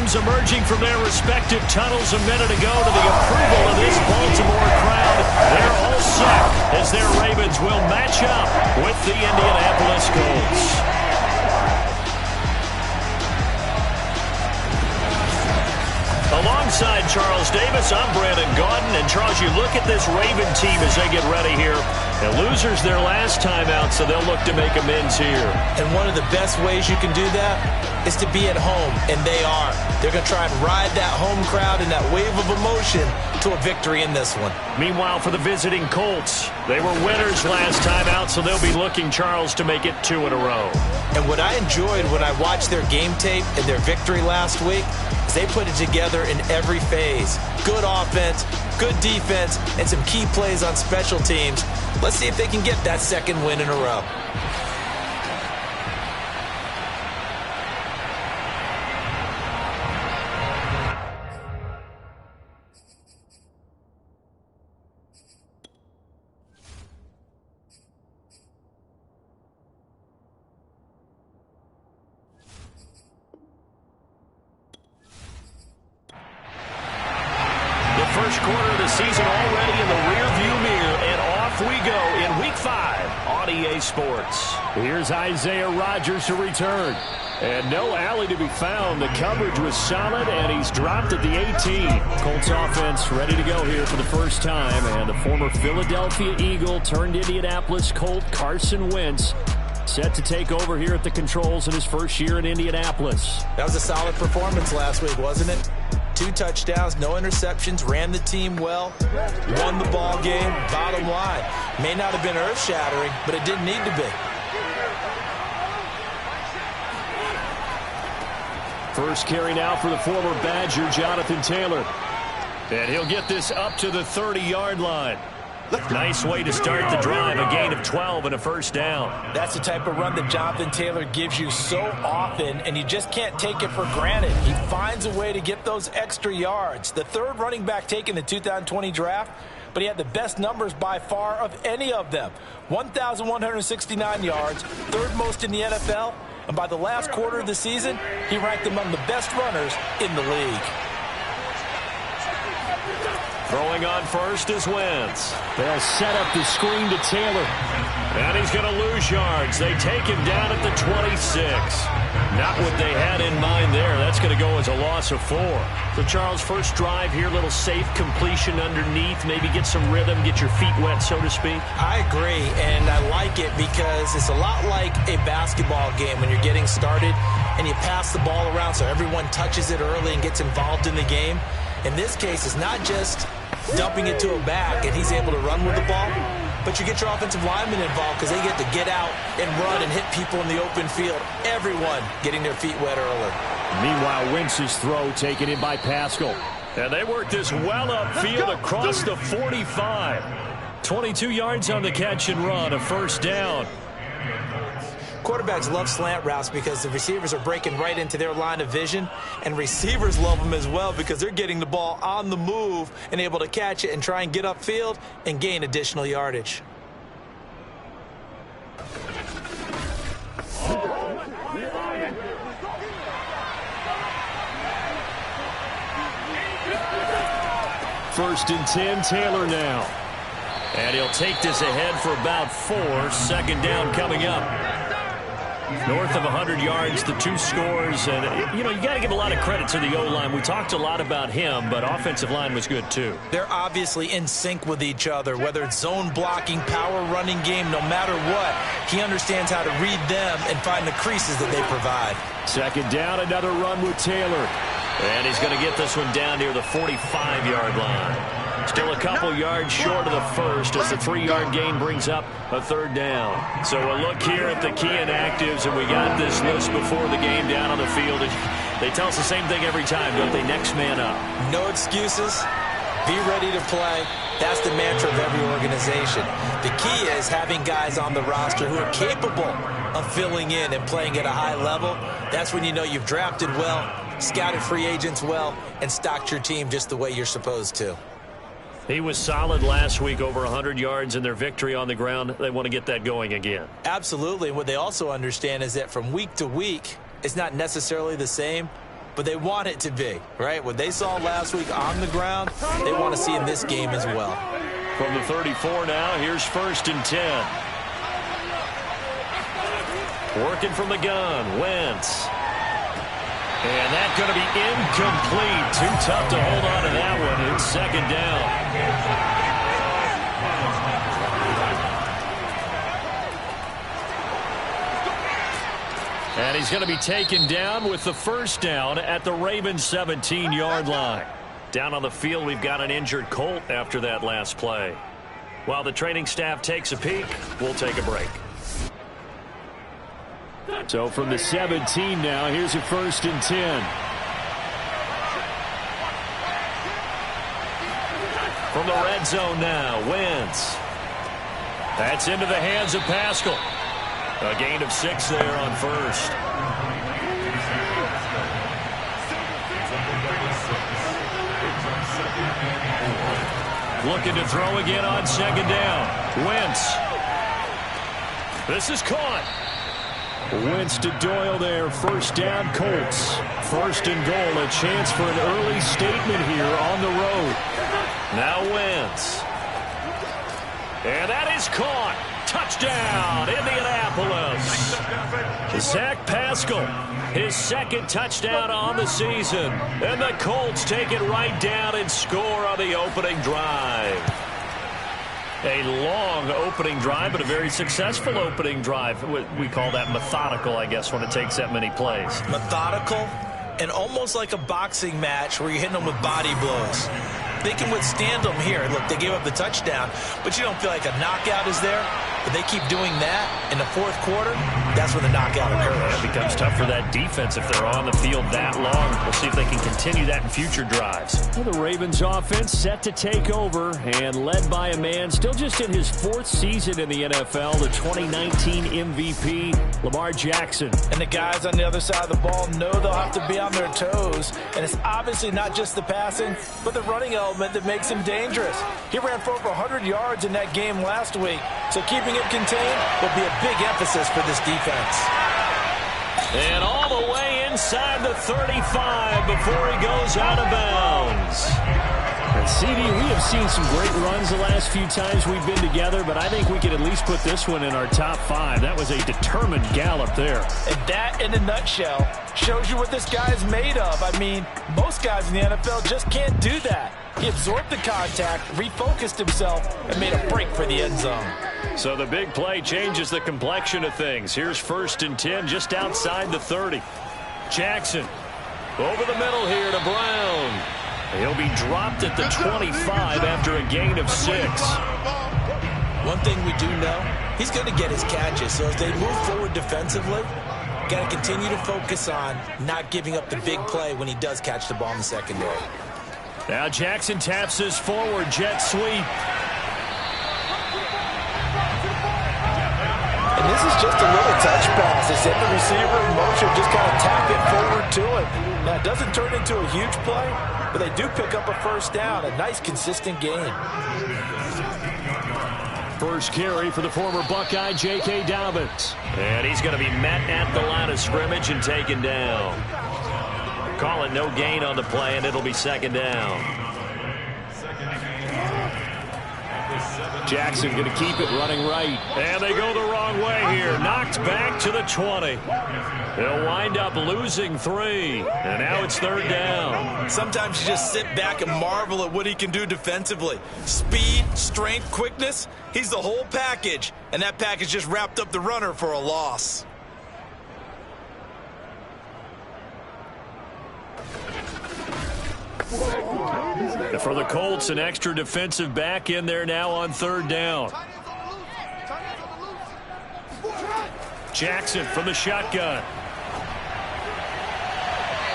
teams emerging from their respective tunnels a minute ago to the approval of this Baltimore crowd. They're all set as their Ravens will match up with the Indianapolis Colts. Alongside Charles Davis, I'm Brandon Gaudin. And Charles, you look at this Raven team as they get ready here. The losers their last time out, so they'll look to make amends here. And one of the best ways you can do that is to be at home, and they are. They're going to try and ride that home crowd and that wave of emotion to a victory in this one. Meanwhile, for the visiting Colts, they were winners last time out, so they'll be looking, Charles, to make it 2 in a row. And what I enjoyed when I watched their game tape and their victory last week is they put it together in every phase. Good offense, good defense, and some key plays on special teams. Let's see if they can get that second win in a row. First quarter of the season already in the rearview mirror, and off we go in Week 5 on EA Sports. Here's Isaiah Rodgers to return. And no alley to be found. The coverage was solid, and he's dropped at the 18. Colts offense ready to go here for the first time, and the former Philadelphia Eagle turned Indianapolis Colt Carson Wentz set to take over here at the controls in his first year in Indianapolis. That was a solid performance last week, wasn't it? 2 touchdowns, no interceptions, ran the team well, won the ball game. Bottom line, may not have been earth-shattering, but it didn't need to be. First carry now for the former Badger, Jonathan Taylor. And he'll get this up to the 30-yard line. Nice way to start the drive, a gain of 12 and a first down. That's the type of run that Jonathan Taylor gives you so often, and you just can't take it for granted. He finds a way to get those extra yards. The third running back taken the 2020 draft, but he had the best numbers by far of any of them. 1,169 yards, third most in the NFL, and by the last quarter of the season, he ranked among the best runners in the league. Throwing on first is Wentz. They'll set up the screen to Taylor. And he's going to lose yards. They take him down at the 26. Not what they had in mind there. That's going to go as a loss of 4. So, Charles, first drive here, little safe completion underneath. Maybe get some rhythm, get your feet wet, so to speak. I agree, and I like it because it's a lot like a basketball game when you're getting started and you pass the ball around so everyone touches it early and gets involved in the game. In this case, it's not just dumping it to a back and he's able to run with the ball, but you get your offensive linemen involved because they get to get out and run and hit people in the open field. Everyone getting their feet wet early. Meanwhile, Wentz's throw taken in by Pascal. And they work this well upfield across the 45. 22 yards on the catch and run, a first down. Quarterbacks love slant routes because the receivers are breaking right into their line of vision, and receivers love them as well because they're getting the ball on the move and able to catch it and try and get upfield and gain additional yardage. First and 10, Taylor now. And he'll take this ahead for about 4. Second down coming up. North of 100 yards, the 2 scores. And, you know, you got to give a lot of credit to the O-line. We talked a lot about him, but offensive line was good, too. They're obviously in sync with each other, whether it's zone blocking, power running game, no matter what. He understands how to read them and find the creases that they provide. Second down, another run with Taylor. And he's going to get this one down near the 45-yard line. Still a couple yards short of the first as the 3-yard gain brings up a third down. So a look here at the key inactives, and we got this list before the game down on the field. And they tell us the same thing every time, don't they? Next man up. No excuses. Be ready to play. That's the mantra of every organization. The key is having guys on the roster who are capable of filling in and playing at a high level. That's when you know you've drafted well, scouted free agents well, and stocked your team just the way you're supposed to. He was solid last week, over 100 yards in their victory on the ground. They want to get that going again. Absolutely. And what they also understand is that from week to week, it's not necessarily the same, but they want it to be, right? What they saw last week on the ground, they want to see in this game as well. From the 34 now, here's 1st and 10. Working from the gun, Wentz. And that's going to be incomplete. Too tough to hold on to that one. It's 2nd down. And he's going to be taken down with the 1st down at the Ravens' 17-yard line. Down on the field, we've got an injured Colt after that last play. While the training staff takes a peek, we'll take a break. So from the 17 now, here's a 1st and 10. From the red zone now, Wentz. That's into the hands of Pascal. A gain of 6 there on 1st. Looking to throw again on 2nd down. Wentz. This is caught. Wentz to Doyle there. 1st down, Colts. 1st and goal. A chance for an early statement here on the road. Now Wentz. And that is caught. Touchdown, Indianapolis. Zach Pascal, his 2nd touchdown on the season. And the Colts take it right down and score on the opening drive. A long opening drive, but a very successful opening drive. We call that methodical, I guess, when it takes that many plays. Methodical and almost like a boxing match where you're hitting them with body blows. They can withstand them here. Look, they gave up the touchdown, but you don't feel like a knockout is there. But they keep doing that in the 4th quarter. That's when the knockout occurs. It becomes tough for that defense if they're on the field that long. We'll see if they can continue that in future drives. Well, the Ravens offense set to take over and led by a man still just in his 4th season in the NFL, the 2019 MVP, Lamar Jackson. And the guys on the other side of the ball know they'll have to be on their toes. And it's obviously not just the passing, but the running element that makes him dangerous. He ran for over 100 yards in that game last week, so keeping it contained will be a big emphasis for this defense. And all the way inside the 35 before he goes out of bounds. And CD, we have seen some great runs the last few times we've been together, but I think we could at least put this one in our top 5. That was a determined gallop there. And that, in a nutshell, shows you what this guy is made of. I mean, most guys in the NFL just can't do that. He absorbed the contact, refocused himself, and made a break for the end zone. So the big play changes the complexion of things. Here's 1st and 10 just outside the 30. Jackson over the middle here to Brown. He'll be dropped at the 25 after a gain of 6. One thing we do know, he's going to get his catches. So as they move forward defensively, got to continue to focus on not giving up the big play when he does catch the ball in the secondary. Now Jackson taps his forward jet sweep. And this is just a little touch pass. They set the receiver in motion, just kind of tap it forward to him. Now, it doesn't turn into a huge play, but they do pick up a 1st down. A nice, consistent gain. First carry for the former Buckeye, J.K. Dobbins. And he's going to be met at the line of scrimmage and taken down. Call it no gain on the play, and it'll be 2nd down. Jackson going to keep it running right. And they go the wrong way here. Knocked back to the 20. They'll wind up losing 3. And now it's 3rd down. Sometimes you just sit back and marvel at what he can do defensively. Speed, strength, quickness. He's the whole package. And that package just wrapped up the runner for a loss. For the Colts, an extra defensive back in there now on 3rd down. Jackson from the shotgun.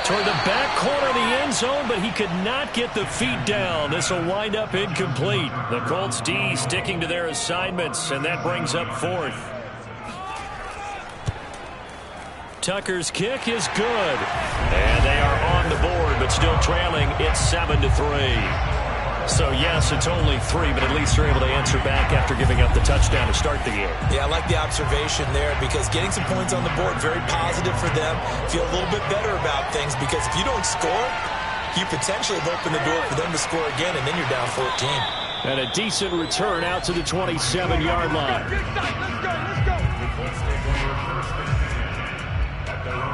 Toward the back corner of the end zone, but he could not get the feet down. This will wind up incomplete. The Colts D sticking to their assignments, and that brings up 4th. Tucker's kick is good. And they are on the board, but still trailing. It's 7-3. So, yes, it's only 3, but at least they're able to answer back after giving up the touchdown to start the game. Yeah, I like the observation there because getting some points on the board, very positive for them. Feel a little bit better about things because if you don't score, you potentially have opened the door for them to score again, and then you're down 14. And a decent return out to the 27-yard line.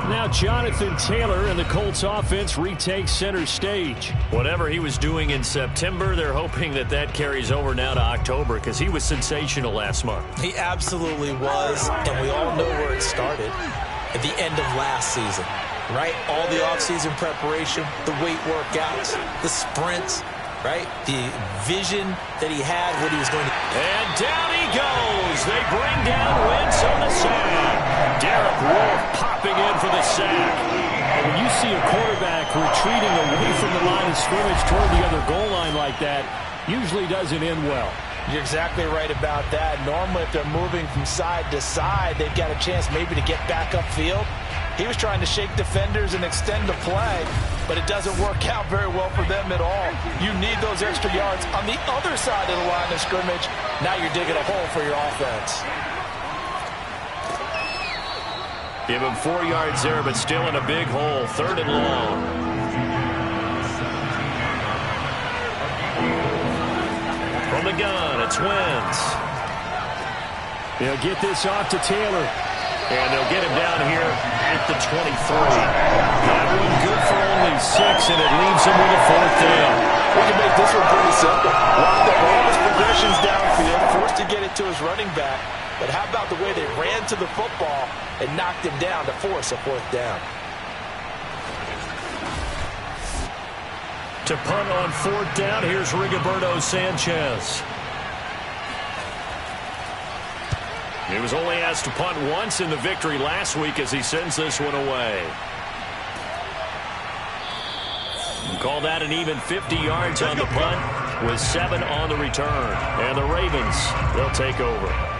Now Jonathan Taylor and the Colts offense retakes center stage. Whatever he was doing in September, they're hoping that carries over now to October because he was sensational last month. He absolutely was, and we all know where it started at the end of last season, right? All the offseason preparation, the weight workouts, the sprints, right? The vision that he had, what he was going to... And down he goes. They bring down Wentz on the sack. Derek Wolfe popping in for the sack. When you see a quarterback retreating away from the line of scrimmage toward the other goal line like that, usually doesn't end well. You're exactly right about that. Normally, if they're moving from side to side, they've got a chance maybe to get back upfield. He was trying to shake defenders and extend the play, but it doesn't work out very well for them at all. You need those extra yards on the other side of the line of scrimmage. Now you're digging a hole for your offense. Give him 4 yards there, but still in a big hole. 3rd and long. From the gun, it's Wentz. They'll get this off to Taylor. And they'll get him down here at the 23. That one good for only 6, and it leaves him with a 4th down. We can make this one pretty simple. Locked up all his progressions downfield, forced to get it to his running back. But how about the way they ran to the football and knocked him down to force a 4th down? To punt on 4th down, here's Rigoberto Sanchez. He was only asked to punt once in the victory last week as he sends this one away. Call that an even 50 yards on the punt with 7 on the return. And the Ravens, they'll take over.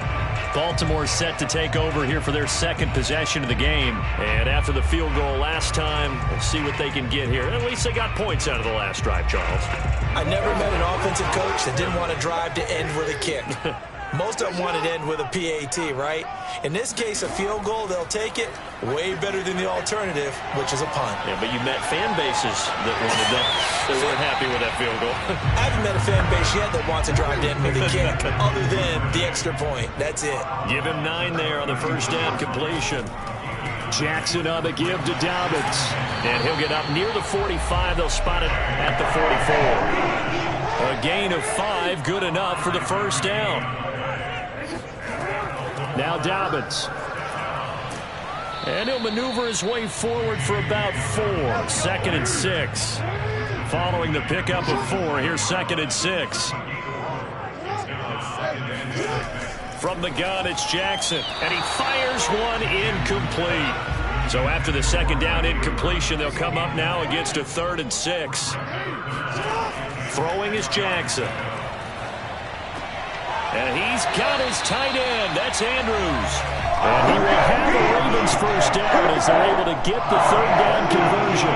Baltimore set to take over here for their 2nd possession of the game. And after the field goal last time, we'll see what they can get here. At least they got points out of the last drive, Charles. I never met an offensive coach that didn't want to drive to end with a kick. Most of them want to end with a PAT, right? In this case, a field goal, they'll take it. Way better than the alternative, which is a punt. Yeah, but you met fan bases that wanted that, that weren't happy with that field goal. I haven't met a fan base yet that wants to drive to end with a kick, other than the extra point. That's it. Give him 9 there on the 1st down completion. Jackson on the give to Dobbins. And he'll get up near the 45. They'll spot it at the 44. A gain of 5, good enough for the 1st down. Now Dobbins. And he'll maneuver his way forward for about 4. 2nd and 6. Following the pickup of 4, here's 2nd and 6. From the gun, it's Jackson. And he fires one incomplete. So after the 2nd down incompletion, they'll come up now against a 3rd and 6. Throwing is Jackson. And he's got his tight end. That's Andrews. And he will have the Ravens 1st down as they're able to get the 3rd down conversion.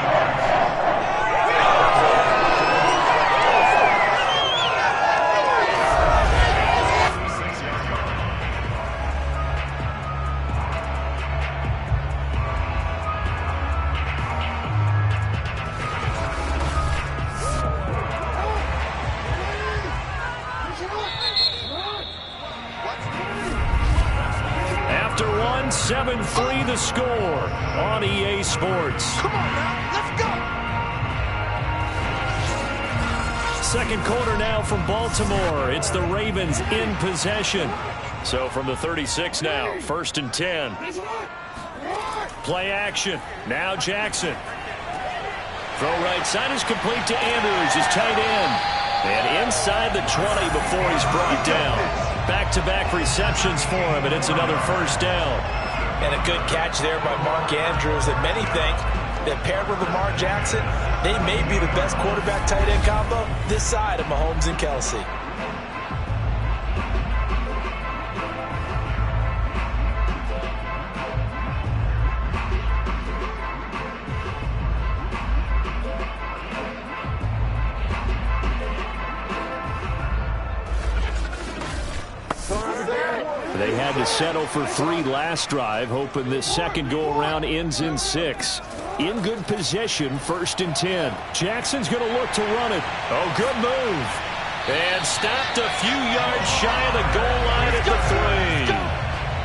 After 7-3 the score on EA Sports. Come on now, let's go. 2nd quarter now from Baltimore. It's the Ravens in possession. So from the 36 now, 1st and 10. Play action. Now Jackson. Throw right side is complete to Andrews, his tight end. And inside the 20 before he's brought down. Back-to-back receptions for him, and it's another 1st down. And a good catch there by Mark Andrews. And many think that paired with Lamar Jackson, they may be the best quarterback-tight end combo this side of Mahomes and Kelsey. They had to settle for 3 last drive, hoping this second go-around ends in 6. In good position, 1st and 10. Jackson's going to look to run it. Oh, good move. And stopped a few yards shy of the goal line at the 3.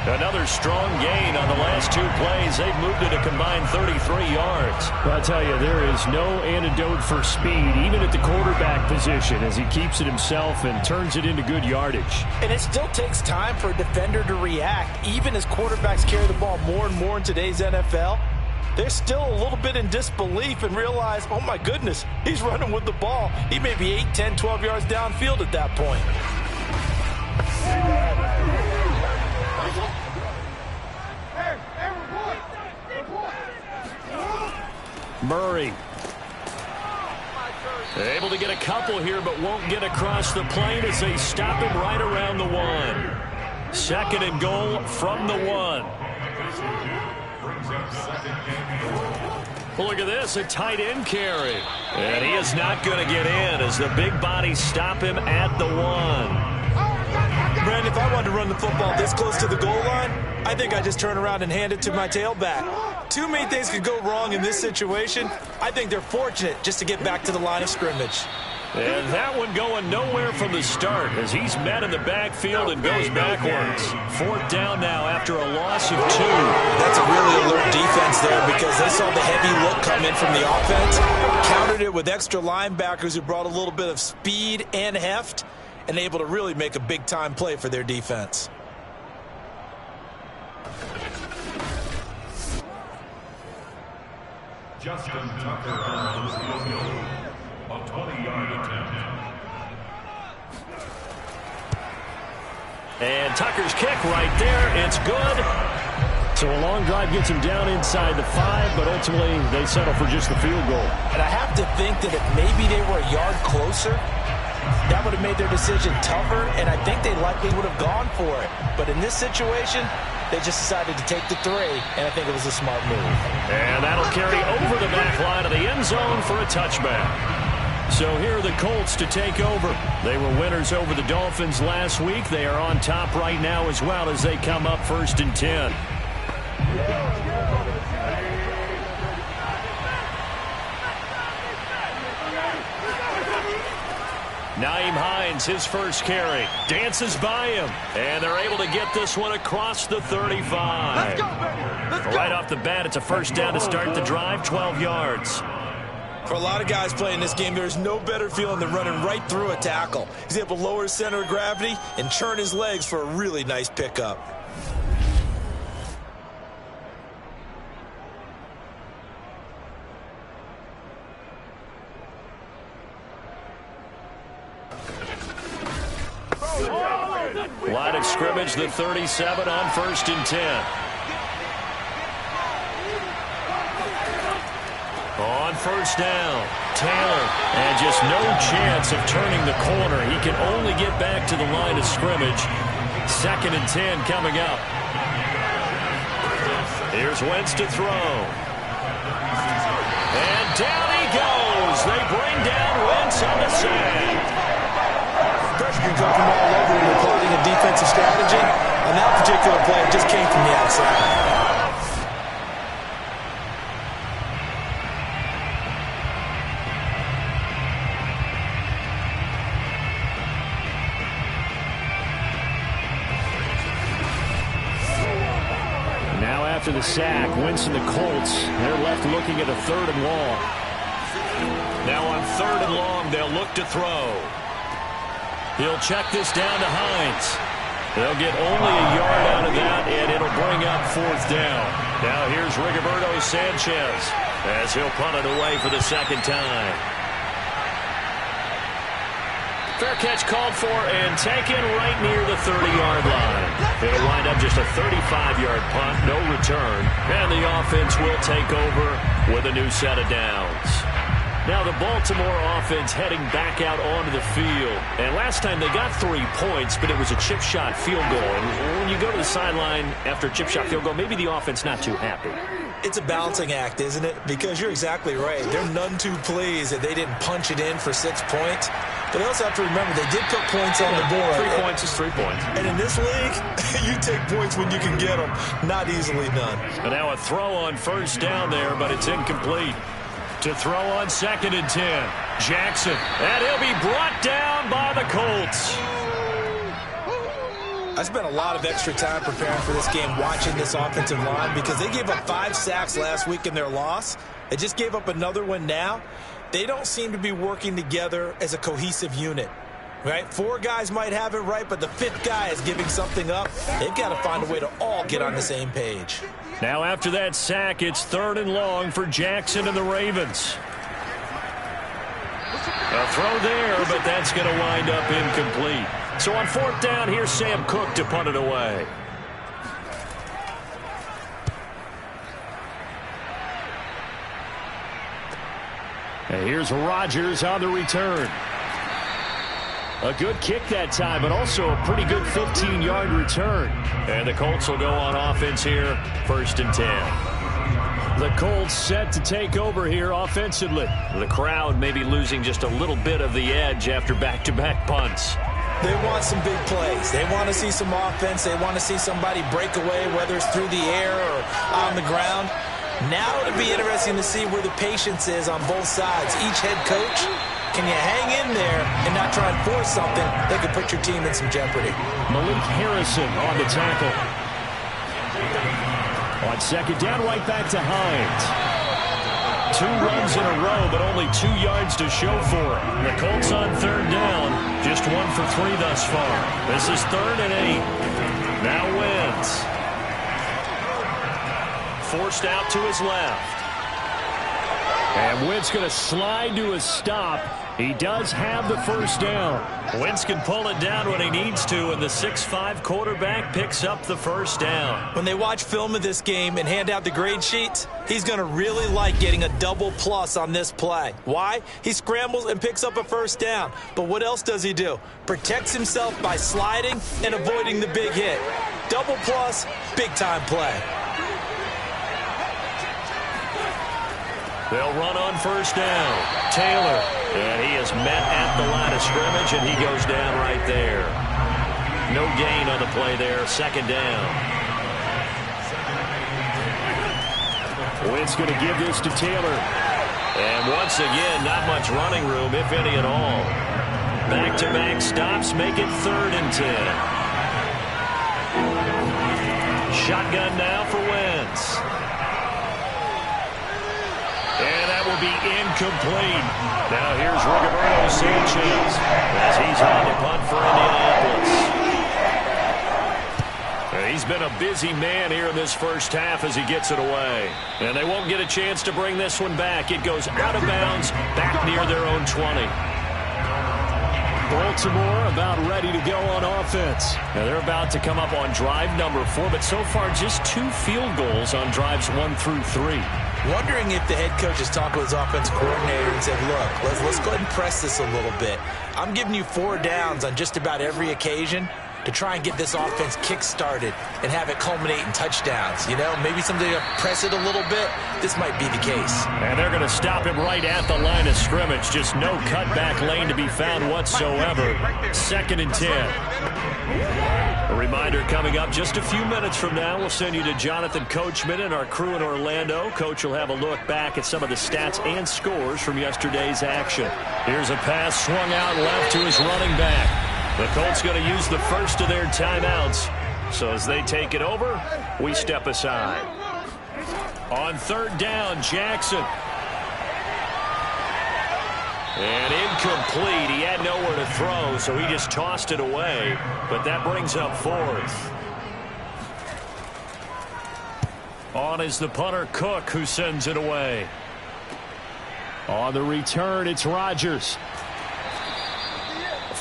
Another strong gain on the last 2 plays. They've moved it a combined 33 yards. Well, I'll tell you, there is no antidote for speed, even at the quarterback position, as he keeps it himself and turns it into good yardage. And it still takes time for a defender to react. Even as quarterbacks carry the ball more and more in today's NFL, they're still a little bit in disbelief and realize, oh my goodness, he's running with the ball. He may be 8, 10, 12 yards downfield at that point. Murray. Able to get a couple here, but won't get across the plane as they stop him right around the 1. 2nd and goal from the 1. Well, look at this, a tight end carry. And he is not going to get in as the big bodies stop him at the 1. Brandon, if I wanted to run the football this close to the goal line, I think I'd just turn around and hand it to my tailback. Too many things could go wrong in this situation. I think they're fortunate just to get back to the line of scrimmage. And that one going nowhere from the start as he's met in the backfield and goes backwards. 4th down now after a loss of 2. That's a really alert defense there because they saw the heavy look come in from the offense, countered it with extra linebackers who brought a little bit of speed and heft, and able to really make a big-time play for their defense. Justin Tucker on the field goal, a 20-yard attempt. And Tucker's kick right there. It's good. So a long drive gets him down inside the 5, but ultimately they settle for just the field goal. And I have to think that if maybe they were a yard closer, that would have made their decision tougher, and I think they likely would have gone for it. But in this situation, they just decided to take the 3, and I think it was a smart move. And that'll carry over the back line of the end zone for a touchback. So here are the Colts to take over. They were winners over the Dolphins last week. They are on top right now as well as they come up 1st and 10. Nyheim Hines, his first carry, dances by him, and they're able to get this one across the 35. Let's go, baby. Let's go. Right off the bat, it's a 1st down to start the drive, 12 yards. For a lot of guys playing this game, there's no better feeling than running right through a tackle. He's able to lower his center of gravity and churn his legs for a really nice pickup. Line of scrimmage, the 37 on 1st and 10. On 1st down, Taylor, and just no chance of turning the corner. He can only get back to the line of scrimmage. 2nd and 10 coming up. Here's Wentz to throw. And down he goes. They bring down Wentz on the sack. Pressure can come from all over when you're plotting a defensive strategy. On that particular play, it just came from the outside. Now after the sack, Wentz and the Colts, they're left looking at a 3rd and long. Now on 3rd and long, they'll look to throw. He'll check this down to Hines. They'll get only a yard out of that, and it'll bring up 4th down. Now here's Rigoberto Sanchez as he'll punt it away for the 2nd time. Fair catch called for and taken right near the 30-yard line. It'll wind up just a 35-yard punt, no return, and the offense will take over with a new set of downs. Now the Baltimore offense heading back out onto the field. And last time they got 3 points, but it was a chip shot field goal. And when you go to the sideline after a chip shot field goal, maybe the offense not too happy. It's a balancing act, isn't it? Because you're exactly right. They're none too pleased that they didn't punch it in for 6 points. But they also have to remember they did put points on the board. 3 points is 3 points. And in this league, you take points when you can get them. Not easily done. And now a throw on first down there, but it's incomplete. To throw on 2nd and 10. Jackson. And he'll be brought down by the Colts. I spent a lot of extra time preparing for this game watching this offensive line because they gave up 5 sacks last week in their loss. They just gave up another one now. They don't seem to be working together as a cohesive unit. Right? 4 guys might have it right, but the 5th guy is giving something up. They've got to find a way to all get on the same page. Now after that sack, it's 3rd and long for Jackson and the Ravens. A throw there, but that's going to wind up incomplete. So on 4th down, here's Sam Cook to punt it away. And here's Rodgers on the return. A good kick that time, but also a pretty good 15-yard return. And the Colts will go on offense here, 1st and 10. The Colts set to take over here offensively. The crowd may be losing just a little bit of the edge after back-to-back punts. They want some big plays. They want to see some offense. They want to see somebody break away, whether it's through the air or on the ground. Now it'll be interesting to see where the patience is on both sides. Each head coach, can you hang in there and not try and force something that could put your team in some jeopardy? Malik Harrison on the tackle. On 2nd down, right back to Hines. 2 runs in a row, but only 2 yards to show for it. The Colts on 3rd down, just 1 for 3 thus far. This is 3rd and 8. Now Wentz. Forced out to his left. And Wentz going to slide to a stop. He does have the 1st down. Wentz can pull it down when he needs to, and the 6'5" quarterback picks up the 1st down. When they watch film of this game and hand out the grade sheets, he's going to really like getting a double plus on this play. Why? He scrambles and picks up a 1st down. But what else does he do? Protects himself by sliding and avoiding the big hit. Double plus, big-time play. They'll run on 1st down. Taylor. And he is met at the line of scrimmage, and he goes down right there. No gain on the play there. 2nd down. Wentz going to give this to Taylor. And once again, not much running room, if any at all. Back-to-back stops make it 3rd and 10. Shotgun now for Wentz. And that will be incomplete. Now here's Roberto Sanchez as he's on the punt for Indianapolis. And he's been a busy man here in this 1st half as he gets it away. And they won't get a chance to bring this one back. It goes out of bounds back near their own 20. Baltimore about ready to go on offense. Now they're about to come up on drive number 4, but so far just 2 field goals on drives 1 through 3. Wondering if the head coach has talked with his offensive coordinator and said, look, let's go ahead and press this a little bit. I'm giving you 4 downs on just about every occasion to try and get this offense kick-started and have it culminate in touchdowns. You know, maybe something to press it a little bit. This might be the case. And they're going to stop him right at the line of scrimmage. Just no cutback lane to be found whatsoever. 2nd and 10. A reminder coming up just a few minutes from now. We'll send you to Jonathan Coachman and our crew in Orlando. Coach will have a look back at some of the stats and scores from yesterday's action. Here's a pass swung out left to his running back. The Colts going to use the first of their timeouts. So as they take it over, we step aside. On 3rd down, Jackson. And incomplete. He had nowhere to throw, so he just tossed it away. But that brings up 4th. On is the punter, Cook, who sends it away. On the return, it's Rodgers.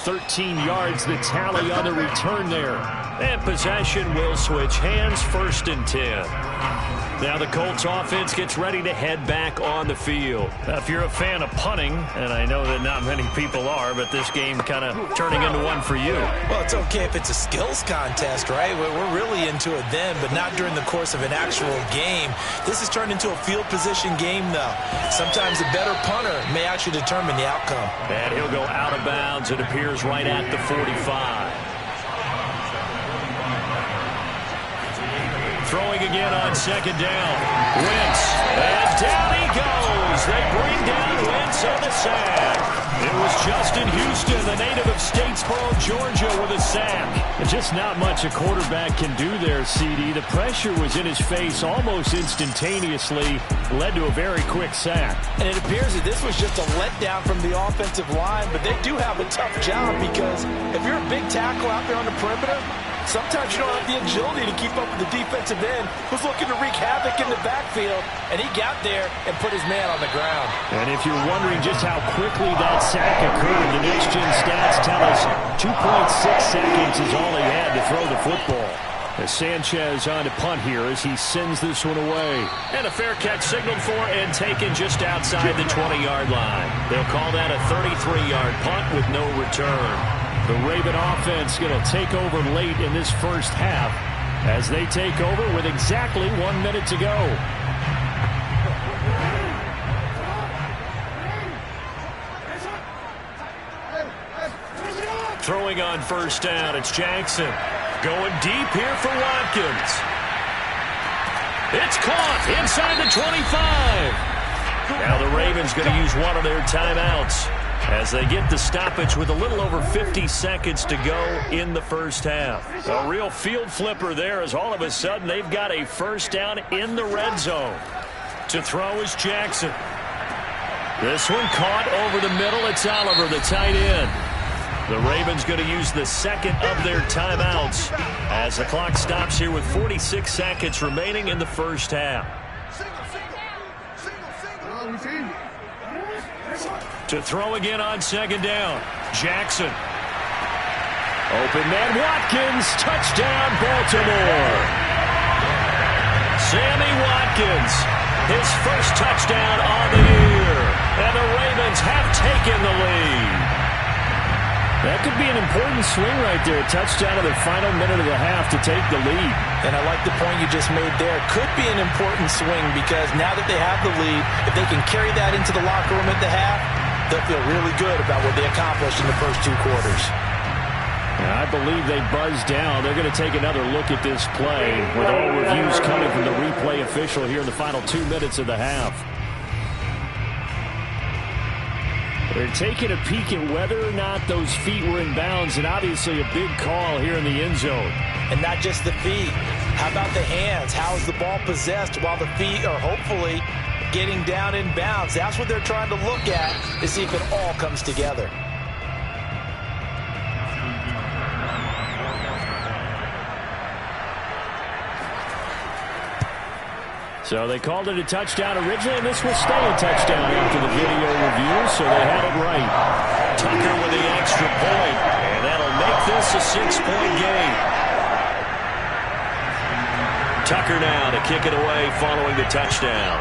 13 yards, the tally on the return there. And possession will switch hands, 1st and 10. Now the Colts offense gets ready to head back on the field. Now, if you're a fan of punting, and I know that not many people are, but this game kind of turning into one for you. Well, it's okay if it's a skills contest, right? We're really into it then, but not during the course of an actual game. This has turned into a field position game, though. Sometimes a better punter may actually determine the outcome. And he'll go out of bounds. It appears right at the 45. Throwing again on second down. Wentz. And down he goes. They bring down Wentz on the sack. It was Justin Houston, the native of Statesboro, Georgia, with a sack. And just not much a quarterback can do there, CD. The pressure was in his face almost instantaneously. Led to a very quick sack. And it appears that this was just a letdown from the offensive line, but they do have a tough job because if you're a big tackle out there on the perimeter, sometimes you don't have the agility to keep up with the defensive end who's looking to wreak havoc in the backfield, and he got there and put his man on the ground. And if you're wondering just how quickly that sack occurred, the next-gen stats tell us 2.6 seconds is all he had to throw the football. As Sanchez on to punt here as he sends this one away. And a fair catch signaled for and taken just outside the 20-yard line. They'll call that a 33-yard punt with no return. The Raven offense going to take over late in this first half as they take over with exactly 1 minute to go. Throwing on first down, it's Jackson. Going deep here for Watkins. It's caught inside the 25. Now the Ravens going to use one of their timeouts as they get the stoppage with a little over 50 seconds to go in the first half. A real field flipper there as all of a sudden they've got a first down in the red zone. To throw is Jackson. This one caught over the middle. It's Oliver, the tight end. The Ravens going to use the second of their timeouts as the clock stops here with 46 seconds remaining in the first half. To throw again on second down, Jackson. Open man, Watkins. Touchdown, Baltimore. Sammy Watkins, his first touchdown on the year. And the Ravens have taken the lead. That could be an important swing right there. A touchdown in the final minute of the half to take the lead. And I like the point you just made there. Could be an important swing because now that they have the lead, if they can carry that into the locker room at the half, they'll feel really good about what they accomplished in the first two quarters. I believe they buzzed down. They're going to take another look at this play with all reviews coming from the replay official here in the final 2 minutes of the half. They're taking a peek at whether or not those feet were in bounds, and obviously a big call here in the end zone. And not just the feet. How about the hands? How is the ball possessed while the feet are hopefully getting down in bounds? That's what they're trying to look at to see if it all comes together. So they called it a touchdown originally, and this will stay a touchdown after the video review, so they had it right. Tucker with the extra point, and that'll make this a 6-point game. Tucker now to kick it away following the touchdown.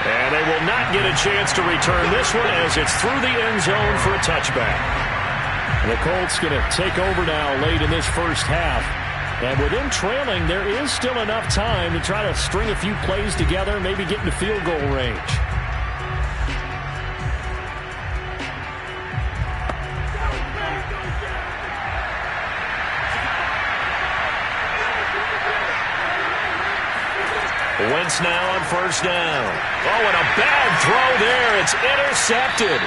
And they will not get a chance to return this one as it's through the end zone for a touchback. The Colts going to take over now late in this first half. And with them trailing, there is still enough time to try to string a few plays together and maybe get into field goal range. Wentz now on first down. Oh, and a bad throw there. It's intercepted.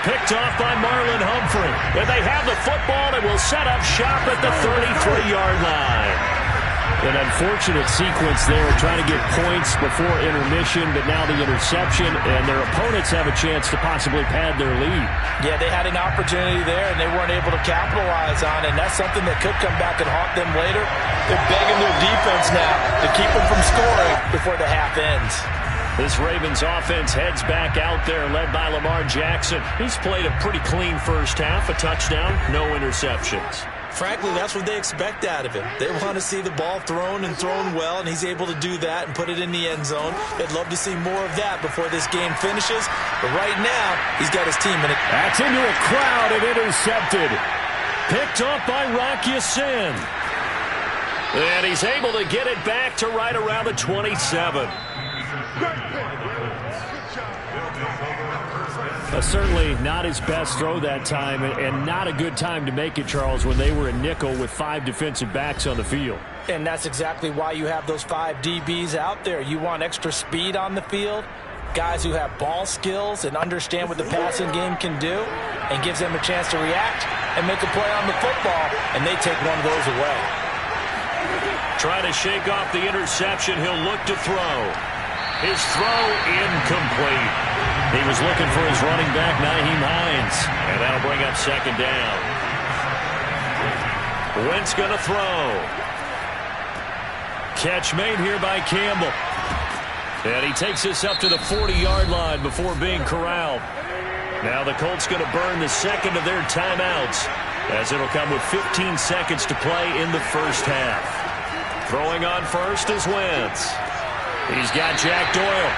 Picked off by Marlon Humphrey. And they have the football and will set up shop at the 33-yard line. An unfortunate sequence there, trying to get points before intermission, but now the interception, and their opponents have a chance to possibly pad their lead. Yeah, they had an opportunity there, and they weren't able to capitalize on it, and that's something that could come back and haunt them later. They're begging their defense now to keep them from scoring before the half ends. This Ravens offense heads back out there, led by Lamar Jackson. He's played a pretty clean first half, a touchdown, no interceptions. Frankly, that's what they expect out of him. They want to see the ball thrown and thrown well, and he's able to do that and put it in the end zone. They'd love to see more of that before this game finishes. But right now, he's got his team in it. That's into a crowd and intercepted. Picked up by Rocky Sin. And he's able to get it back to right around the 27. Certainly not his best throw that time, and not a good time to make it, Charles, when they were in nickel with 5 defensive backs on the field. And that's exactly why you have those 5 DBs out there. You want extra speed on the field, guys who have ball skills and understand what the passing game can do, and gives them a chance to react and make a play on the football, and they take one of those away. Trying to shake off the interception, he'll look to throw. His throw incomplete. He was looking for his running back, Nyheim Hines, and that'll bring up second down. Wentz going to throw. Catch made here by Campbell. And he takes this up to the 40-yard line before being corralled. Now the Colts going to burn the second of their timeouts, as it'll come with 15 seconds to play in the first half. Throwing on first is Wentz. He's got Jack Doyle.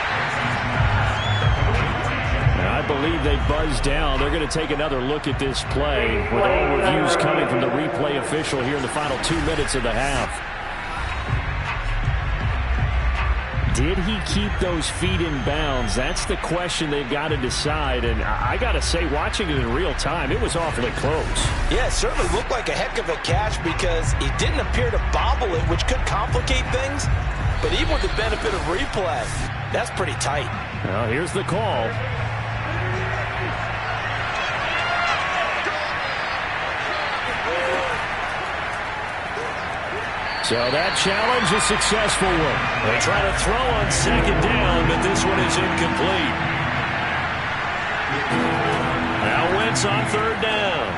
I believe they buzzed down. They're going to take another look at this play with all reviews coming from the replay official here in the final 2 minutes of the half. Did he keep those feet in bounds? That's the question they've got to decide. And I got to say, watching it in real time, it was awfully close. Yeah, it certainly looked like a heck of a catch because he didn't appear to bobble it, which could complicate things. But even with the benefit of replay, that's pretty tight. Well, here's the call. So that challenge is a successful one. They try to throw on second down, but this one is incomplete. Now Wentz on third down.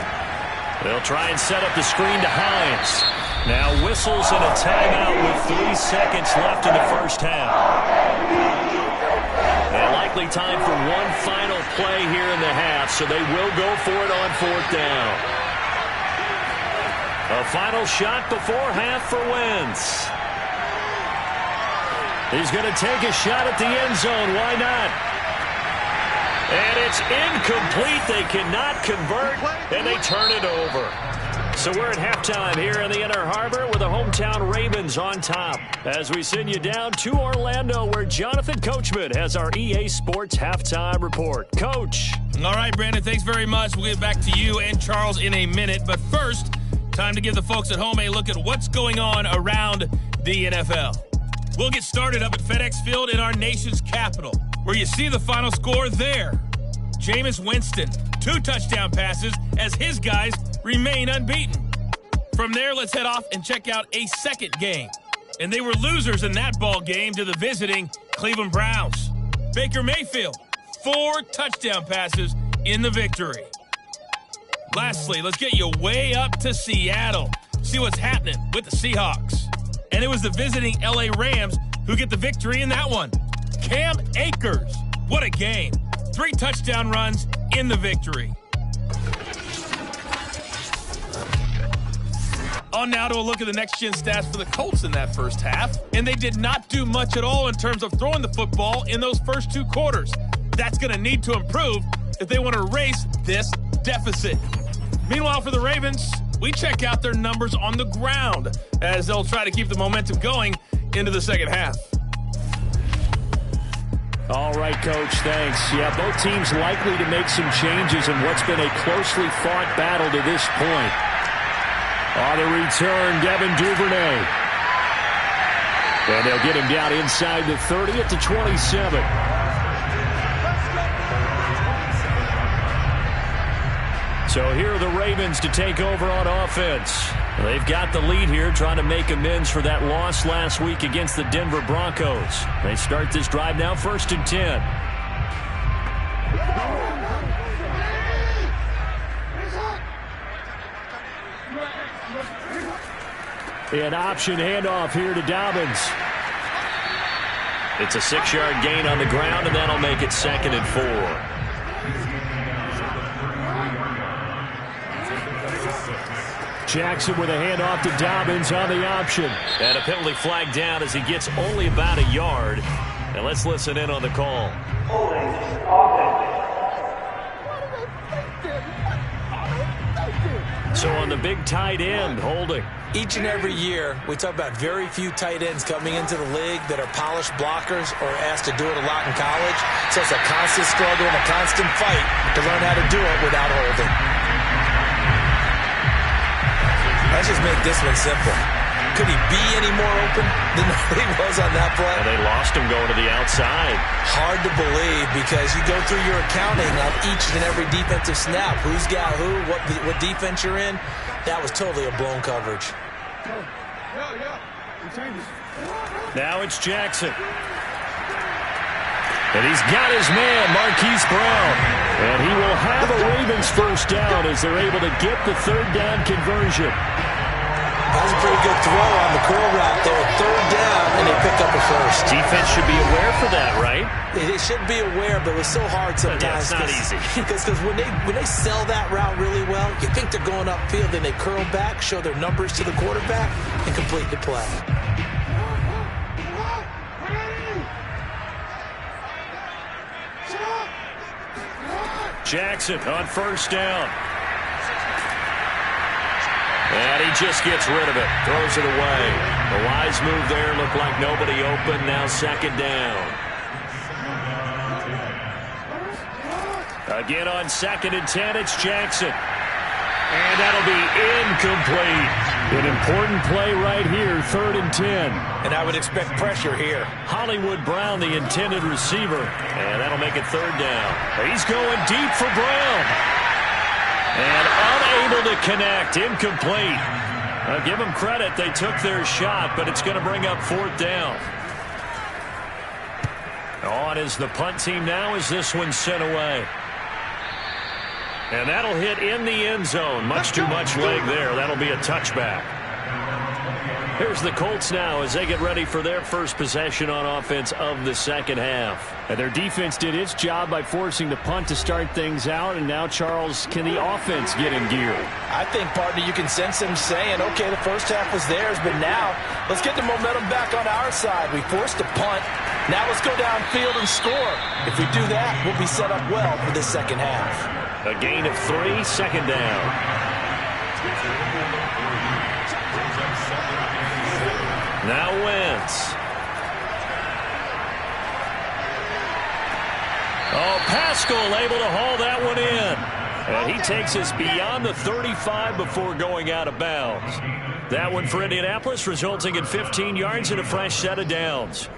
They'll try and set up the screen to Hines. Now whistles and a timeout with 3 seconds left in the first half. And likely time for one final play here in the half, so they will go for it on fourth down. A final shot before half for Wentz. He's going to take a shot at the end zone. Why not? And it's incomplete. They cannot convert, and they turn it over. So we're at halftime here in the Inner Harbor with the hometown Ravens on top, as we send you down to Orlando, where Jonathan Coachman has our EA Sports halftime report. Coach. All right, Brandon, thanks very much. We'll get back to you and Charles in a minute. But first, time to give the folks at home a look at what's going on around the NFL. We'll get started up at FedEx Field in our nation's capital, where you see the final score there. Jameis Winston, 2 touchdown passes as his guys remain unbeaten. From there, let's head off and check out a second game. And they were losers in that ball game to the visiting Cleveland Browns. Baker Mayfield, 4 touchdown passes in the victory. Lastly, let's get you way up to Seattle. See what's happening with the Seahawks. And it was the visiting LA Rams who get the victory in that one. Cam Akers, what a game. 3 touchdown runs in the victory. On now to a look at the next-gen stats for the Colts in that first half. And they did not do much at all in terms of throwing the football in those first 2 quarters. That's going to need to improve if they want to erase this deficit. Meanwhile, for the Ravens, we check out their numbers on the ground as they'll try to keep the momentum going into the second half. All right, Coach, thanks. Yeah, both teams likely to make some changes in what's been a closely fought battle to this point. On the return, Devin Duvernay. And they'll get him down inside the 30 at the 27. So here are the Ravens to take over on offense. They've got the lead here, trying to make amends for that loss last week against the Denver Broncos. They start this drive now, 1st and 10. An option handoff here to Dobbins. It's a 6-yard gain on the ground, and that'll make it 2nd and 4. Jackson with a handoff to Dobbins on the option. And a penalty flag down as he gets only about a yard. And let's listen in on the call. So on the big tight end, holding. Each and every year, we talk about very few tight ends coming into the league that are polished blockers or asked to do it a lot in college. So it's a constant struggle and a constant fight to learn how to do it without holding. Let's just make this one simple. Could he be any more open than he was on that play? And they lost him going to the outside. Hard to believe because you go through your accounting of each and every defensive snap. Who's got who, what defense you're in. That was totally a blown coverage. Now it's Jackson. And he's got his man, Marquise Brown. And he will have a Ravens first down as they're able to get the third down conversion. That was a pretty good throw on the curl route there. Third down, and they pick up a first. Defense should be aware for that, right? They should be aware, but it was so hard sometimes. Yeah, it's not easy. Because when they sell that route really well, you think they're going upfield, then they curl back, show their numbers to the quarterback, and complete the play. Jackson on first down. And he just gets rid of it. Throws it away. The wise move there. Looked like nobody open. Now second down. Again on 2nd and 10, it's Jackson. And that'll be incomplete. An important play right here, 3rd and 10. And I would expect pressure here. Hollywood Brown, the intended receiver. And that'll make it 3rd down. He's going deep for Brown. And unable to connect. Incomplete. I'll give them credit. They took their shot, but it's going to bring up 4th down. On is the punt team now as this one's sent away. And that'll hit in the end zone. Much too much leg there. That'll be a touchback. Here's the Colts now as they get ready for their first possession on offense of the second half. And their defense did its job by forcing the punt to start things out. And now, Charles, can the offense get in gear? I think, partner, you can sense them saying, okay, the first half was theirs, but now let's get the momentum back on our side. We forced a punt. Now let's go downfield and score. If we do that, we'll be set up well for this second half. A gain of 3, second down. Now Wentz. Oh, Pascal able to haul that one in. And he takes us beyond the 35 before going out of bounds. That one for Indianapolis, resulting in 15 yards and a fresh set of downs.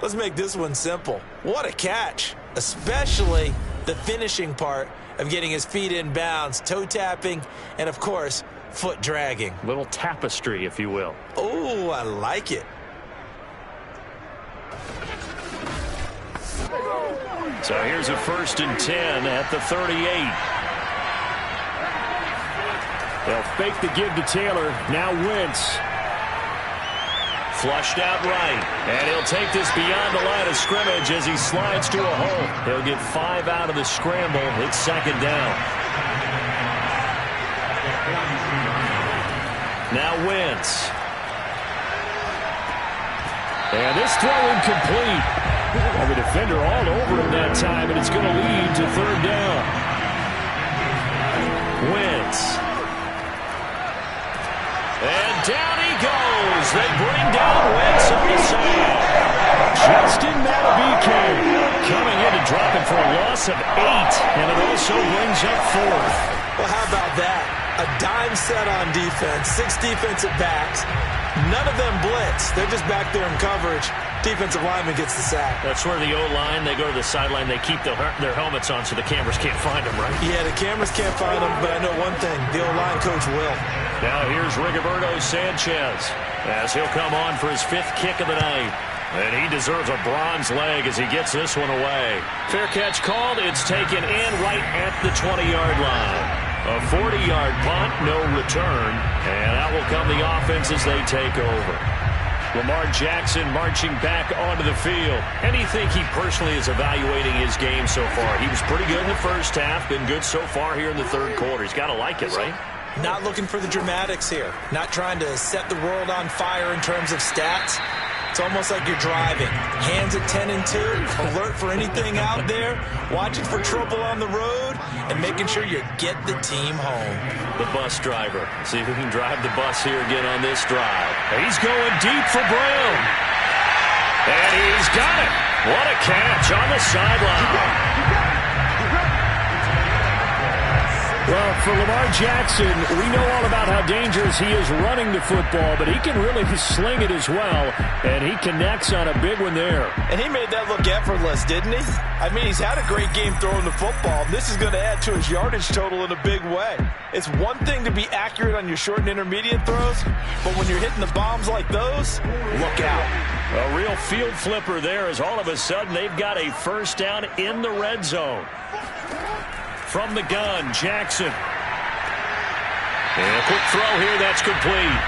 Let's make this one simple. What a catch, especially the finishing part of getting his feet in bounds, toe tapping, and, of course, foot dragging. Little tapestry, if you will. Oh, I like it. So here's a 1st and 10 at the 38. They'll fake the give to Taylor. Now Wentz. Flushed out right. And he'll take this beyond the line of scrimmage as he slides to a hole. He'll get 5 out of the scramble. It's second down. Now Wentz. And this throw incomplete. And the defender all over him that time, and it's going to lead to 3rd down. Wentz. And down he goes. They bring down Wentz on the side. Justin Matabike coming in to drop it for a loss of 8. And it also brings up 4th. Well, how about that? A dime set on defense, 6 defensive backs. None of them blitz. They're just back there in coverage. Defensive lineman gets the sack. That's where the O-line, they go to the sideline, they keep their helmets on so the cameras can't find them, right? Yeah, the cameras can't find them, but I know one thing. The O-line coach will. Now here's Rigoberto Sanchez as he'll come on for his 5th kick of the night. And he deserves a bronze leg as he gets this one away. Fair catch called. It's taken in right at the 20-yard line. A 40-yard punt, no return. And out will come the offense as they take over. Lamar Jackson marching back onto the field. And you think he personally is evaluating his game so far? He was pretty good in the first half, been good so far here in the 3rd quarter. He's got to like it, right? Not looking for the dramatics here. Not trying to set the world on fire in terms of stats. It's almost like you're driving. Hands at 10 and 2, alert for anything out there, watching for trouble on the road, and making sure you get the team home. The bus driver. See if he can drive the bus here again on this drive. He's going deep for Brown. And he's got it. What a catch on the sideline. Well, for Lamar Jackson, we know all about how dangerous he is running the football, but he can really sling it as well, and he connects on a big one there. And he made that look effortless, didn't he? I mean, he's had a great game throwing the football. This is going to add to his yardage total in a big way. It's one thing to be accurate on your short and intermediate throws, but when you're hitting the bombs like those, look out. A real field flipper there as all of a sudden they've got a first down in the red zone. From the gun, Jackson. And a quick throw here, that's complete.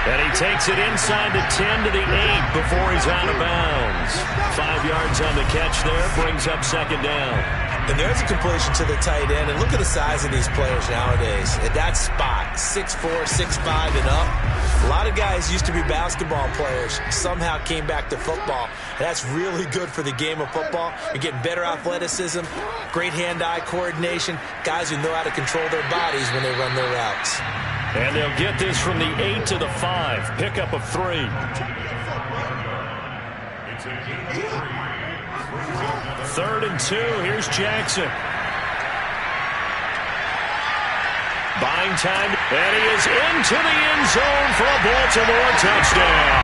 And he takes it inside the 10 to the 8 before he's out of bounds. 5 yards on the catch there, brings up second down. And there's a completion to the tight end. And look at the size of these players nowadays. At that spot, 6'4", 6'5", and up. A lot of guys used to be basketball players, somehow came back to football. And that's really good for the game of football. You're getting better athleticism, great hand-eye coordination, guys who know how to control their bodies when they run their routes. And they'll get this from the 8 to the 5. Pickup of 3. Third and 2. Here's Jackson. Buying time. And he is into the end zone for a Baltimore touchdown.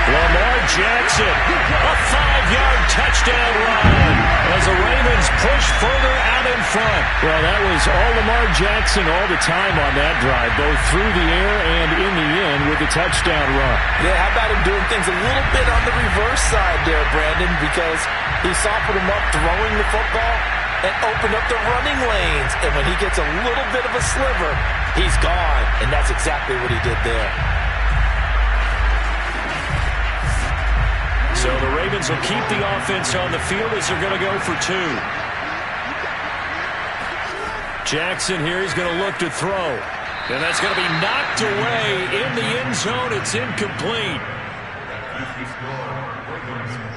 Lamar Jackson, a 5-yard touchdown run as the Ravens push further out in front. Well, that was all Lamar Jackson all the time on that drive, both through the air and in the end with the touchdown run. Yeah, how about him doing things a little bit on the reverse side there, Brandon, because he softened him up throwing the football and opened up the running lanes. And when he gets a little bit of a sliver, he's gone. And that's exactly what he did there. So the Ravens will keep the offense on the field as they're going to go for 2. Jackson here is going to look to throw. And that's going to be knocked away in the end zone. It's incomplete.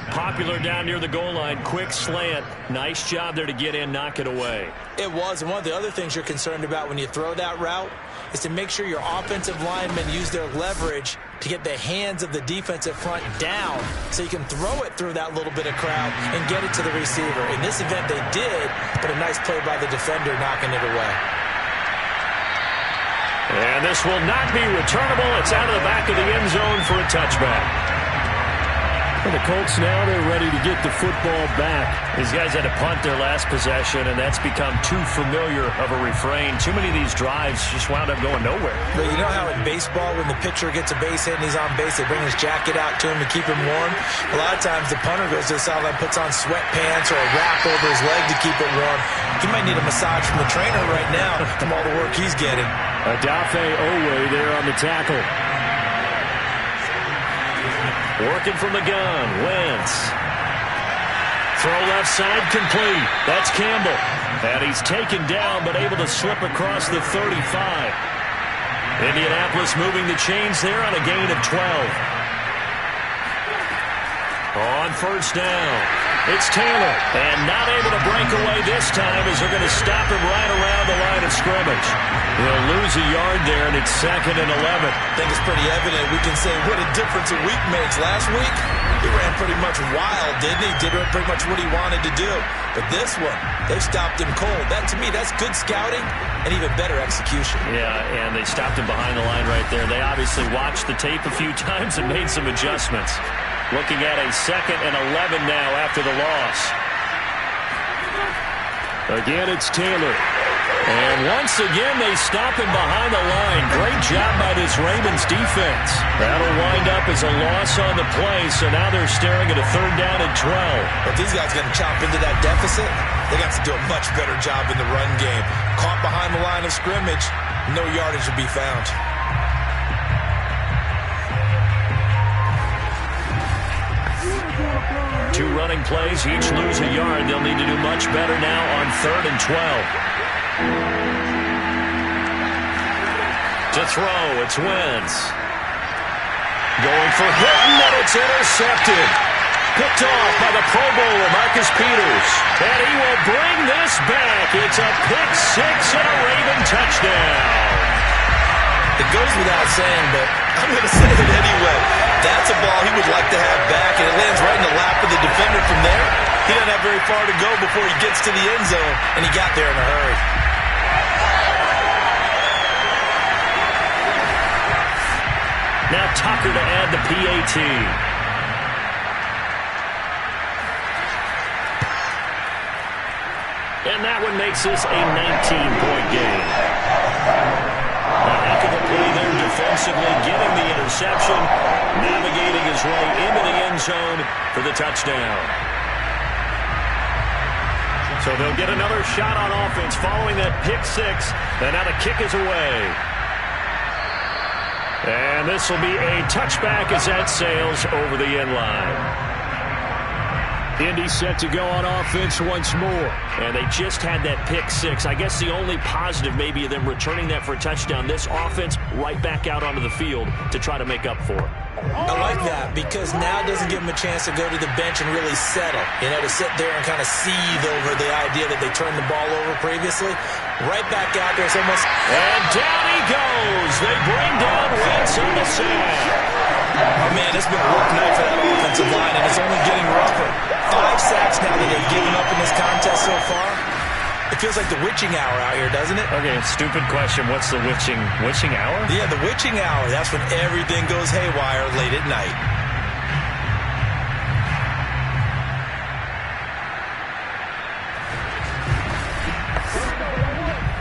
Popular down near the goal line. Quick slant. Nice job there to get in, knock it away. It was. And one of the other things you're concerned about when you throw that route is to make sure your offensive linemen use their leverage to get the hands of the defensive front down so you can throw it through that little bit of crowd and get it to the receiver. In this event, they did, but a nice play by the defender knocking it away. And this will not be returnable. It's out of the back of the end zone for a touchback. And the Colts now, they're ready to get the football back. These guys had to punt their last possession, and that's become too familiar of a refrain. Too many of these drives just wound up going nowhere. But you know how in baseball, when the pitcher gets a base hit and he's on base, they bring his jacket out to him to keep him warm? A lot of times the punter goes to the sideline, puts on sweatpants or a wrap over his leg to keep it warm. He might need a massage from the trainer right now from all the work he's getting. Adafe Owe there on the tackle. Working from the gun, Wentz. Throw left side complete. That's Campbell. And he's taken down but able to slip across the 35. Indianapolis moving the chains there on a gain of 12. On first down, it's Taylor. And not able to break away this time as they're going to stop him right around the line of scrimmage. He'll lose a yard there, and it's 2nd and 11. I think it's pretty evident. We can say what a difference a week makes. Last week, he ran pretty much wild, didn't he? Did pretty much what he wanted to do. But this one, they stopped him cold. That, to me, that's good scouting and even better execution. Yeah, and they stopped him behind the line right there. They obviously watched the tape a few times and made some adjustments. Looking at a 2nd and 11 now after the loss. Again, it's Taylor. And once again, they stop him behind the line. Great job by this Ravens defense. That'll wind up as a loss on the play, so now they're staring at a 3rd down and 12. But these guys going to chop into that deficit. They got to do a much better job in the run game. Caught behind the line of scrimmage, no yardage to be found. Two running plays, each lose a yard. They'll need to do much better now on 3rd and 12. To throw, it's Wentz. Going for Hilton, and it's intercepted. Picked off by the Pro Bowler, Marcus Peters. And he will bring this back. It's a pick six and a Raven touchdown. It goes without saying, but I'm going to say it anyway. That's a ball he would like to have back, and it lands right in the lap of the defender from there. He doesn't have very far to go before he gets to the end zone, and he got there in a hurry. Now Tucker to add the PAT. And that one makes this a 19-point game. A heck of a play there defensively, getting the interception, navigating his way into the end zone for the touchdown. So they'll get another shot on offense following that pick six, and now the kick is away. And this will be a touchback as that sails over the end line. Indy set to go on offense once more. And they just had that pick six. I guess the only positive maybe of them returning that for a touchdown. This offense right back out onto the field to try to make up for it. I like that because now it doesn't give them a chance to go to the bench and really settle. You know, to sit there and kind of seethe over the idea that they turned the ball over previously. Right back out there. It's almost... And down he goes. They bring down Wentz on the sack. Oh, man, it's been a rough night for that offensive line, and it's only getting rougher. 5 sacks now that they've given up in this contest so far. It feels like the witching hour out here, doesn't it? Okay, stupid question. What's the witching hour? Yeah, the witching hour. That's when everything goes haywire late at night.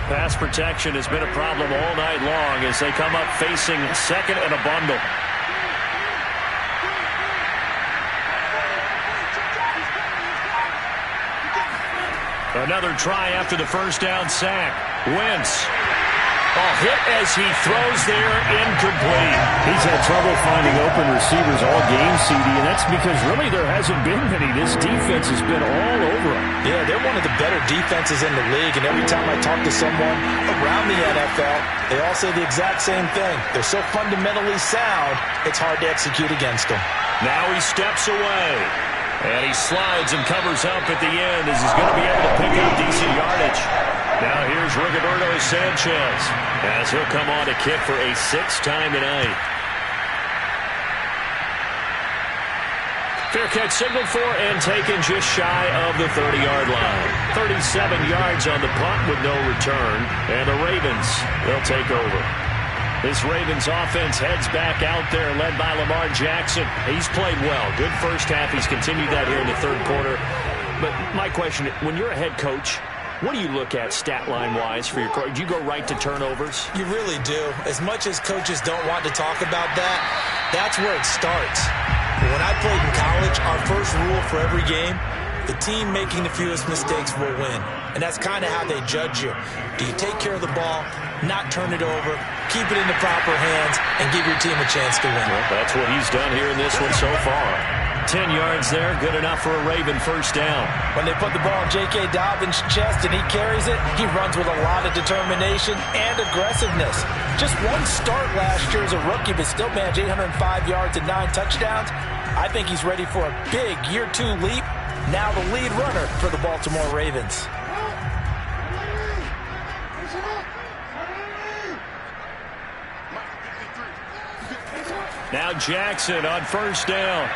Pass protection has been a problem all night long as they come up facing second and a bundle. Another try after the first down sack. Wentz. Hit as he throws there, incomplete. He's had trouble finding open receivers all game, CD, and that's because really there hasn't been many. This defense has been all over him. Yeah, they're one of the better defenses in the league, and every time I talk to someone around the NFL, they all say the exact same thing. They're so fundamentally sound, it's hard to execute against them. Now he steps away. And he slides and covers up at the end as he's going to be able to pick up decent yardage. Now here's Rigoberto Sanchez as he'll come on to kick for a 6th time tonight. Fair catch signaled for and taken just shy of the 30-yard line. 37 yards on the punt with no return. And the Ravens, they'll take over. This Ravens offense heads back out there, led by Lamar Jackson. He's played well. Good first half. He's continued that here in the third quarter. But my question, when you're a head coach, what do you look at stat line-wise for your coach? Do you go right to turnovers? You really do. As much as coaches don't want to talk about that, that's where it starts. When I played in college, our first rule for every game, the team making the fewest mistakes will win. And that's kind of how they judge you. Do you take care of the ball, not turn it over, keep it in the proper hands, and give your team a chance to win? Well, that's what he's done here in this one so far. 10 yards there, good enough for a Raven first down. When they put the ball in J.K. Dobbins' chest and he carries it, he runs with a lot of determination and aggressiveness. Just one start last year as a rookie, but still managed 805 yards and 9 touchdowns. I think he's ready for a big year 2 leap. Now the lead runner for the Baltimore Ravens. Now Jackson on first down.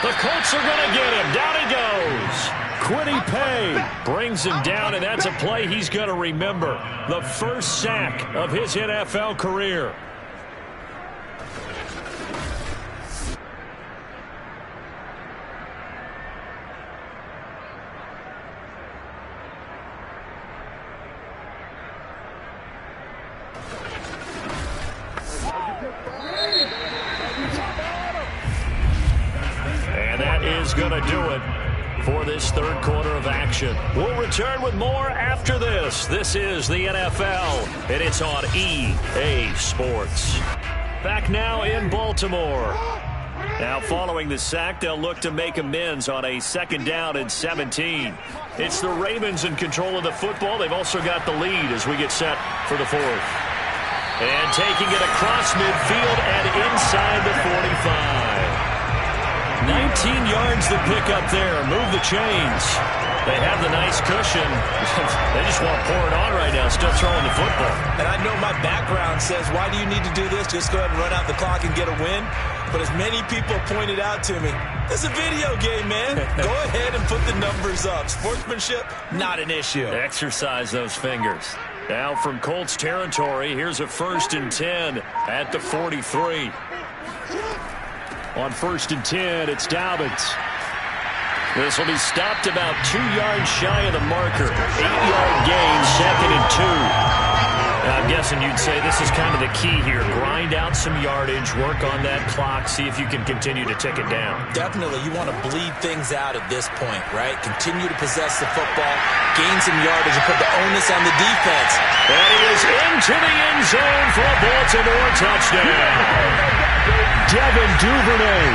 The Colts are going to get him. Down he goes. Kwity Paye brings him down, and that's a play he's going to remember. The first sack of his NFL career. Going to do it for this third quarter of action. We'll return with more after this. This is the NFL, and it's on EA Sports. Back now in Baltimore. Now following the sack, they'll look to make amends on a 2nd down and 17. It's the Ravens in control of the football. They've also got the lead as we get set for the 4th. And taking it across midfield and inside the 45. 19 yards to pick up there. Move the chains. They have the nice cushion. They just want to pour it on right now. Still throwing the football. And I know my background says, why do you need to do this? Just go ahead and run out the clock and get a win. But as many people pointed out to me, it's a video game, man. Go ahead and put the numbers up. Sportsmanship, not an issue. Exercise those fingers. Now from Colts territory, here's a 1st and 10 at the 43. On 1st and 10, it's Dobbins. This will be stopped about 2 yards shy of the marker. 8-yard gain, 2nd and 2. I'm guessing you'd say this is kind of the key here. Grind out some yardage, work on that clock, see if you can continue to tick it down. Definitely, you want to bleed things out at this point, right? Continue to possess the football, gain some yardage, and put the onus on the defense. And he is into the end zone for a Baltimore touchdown. Devin Duvernay,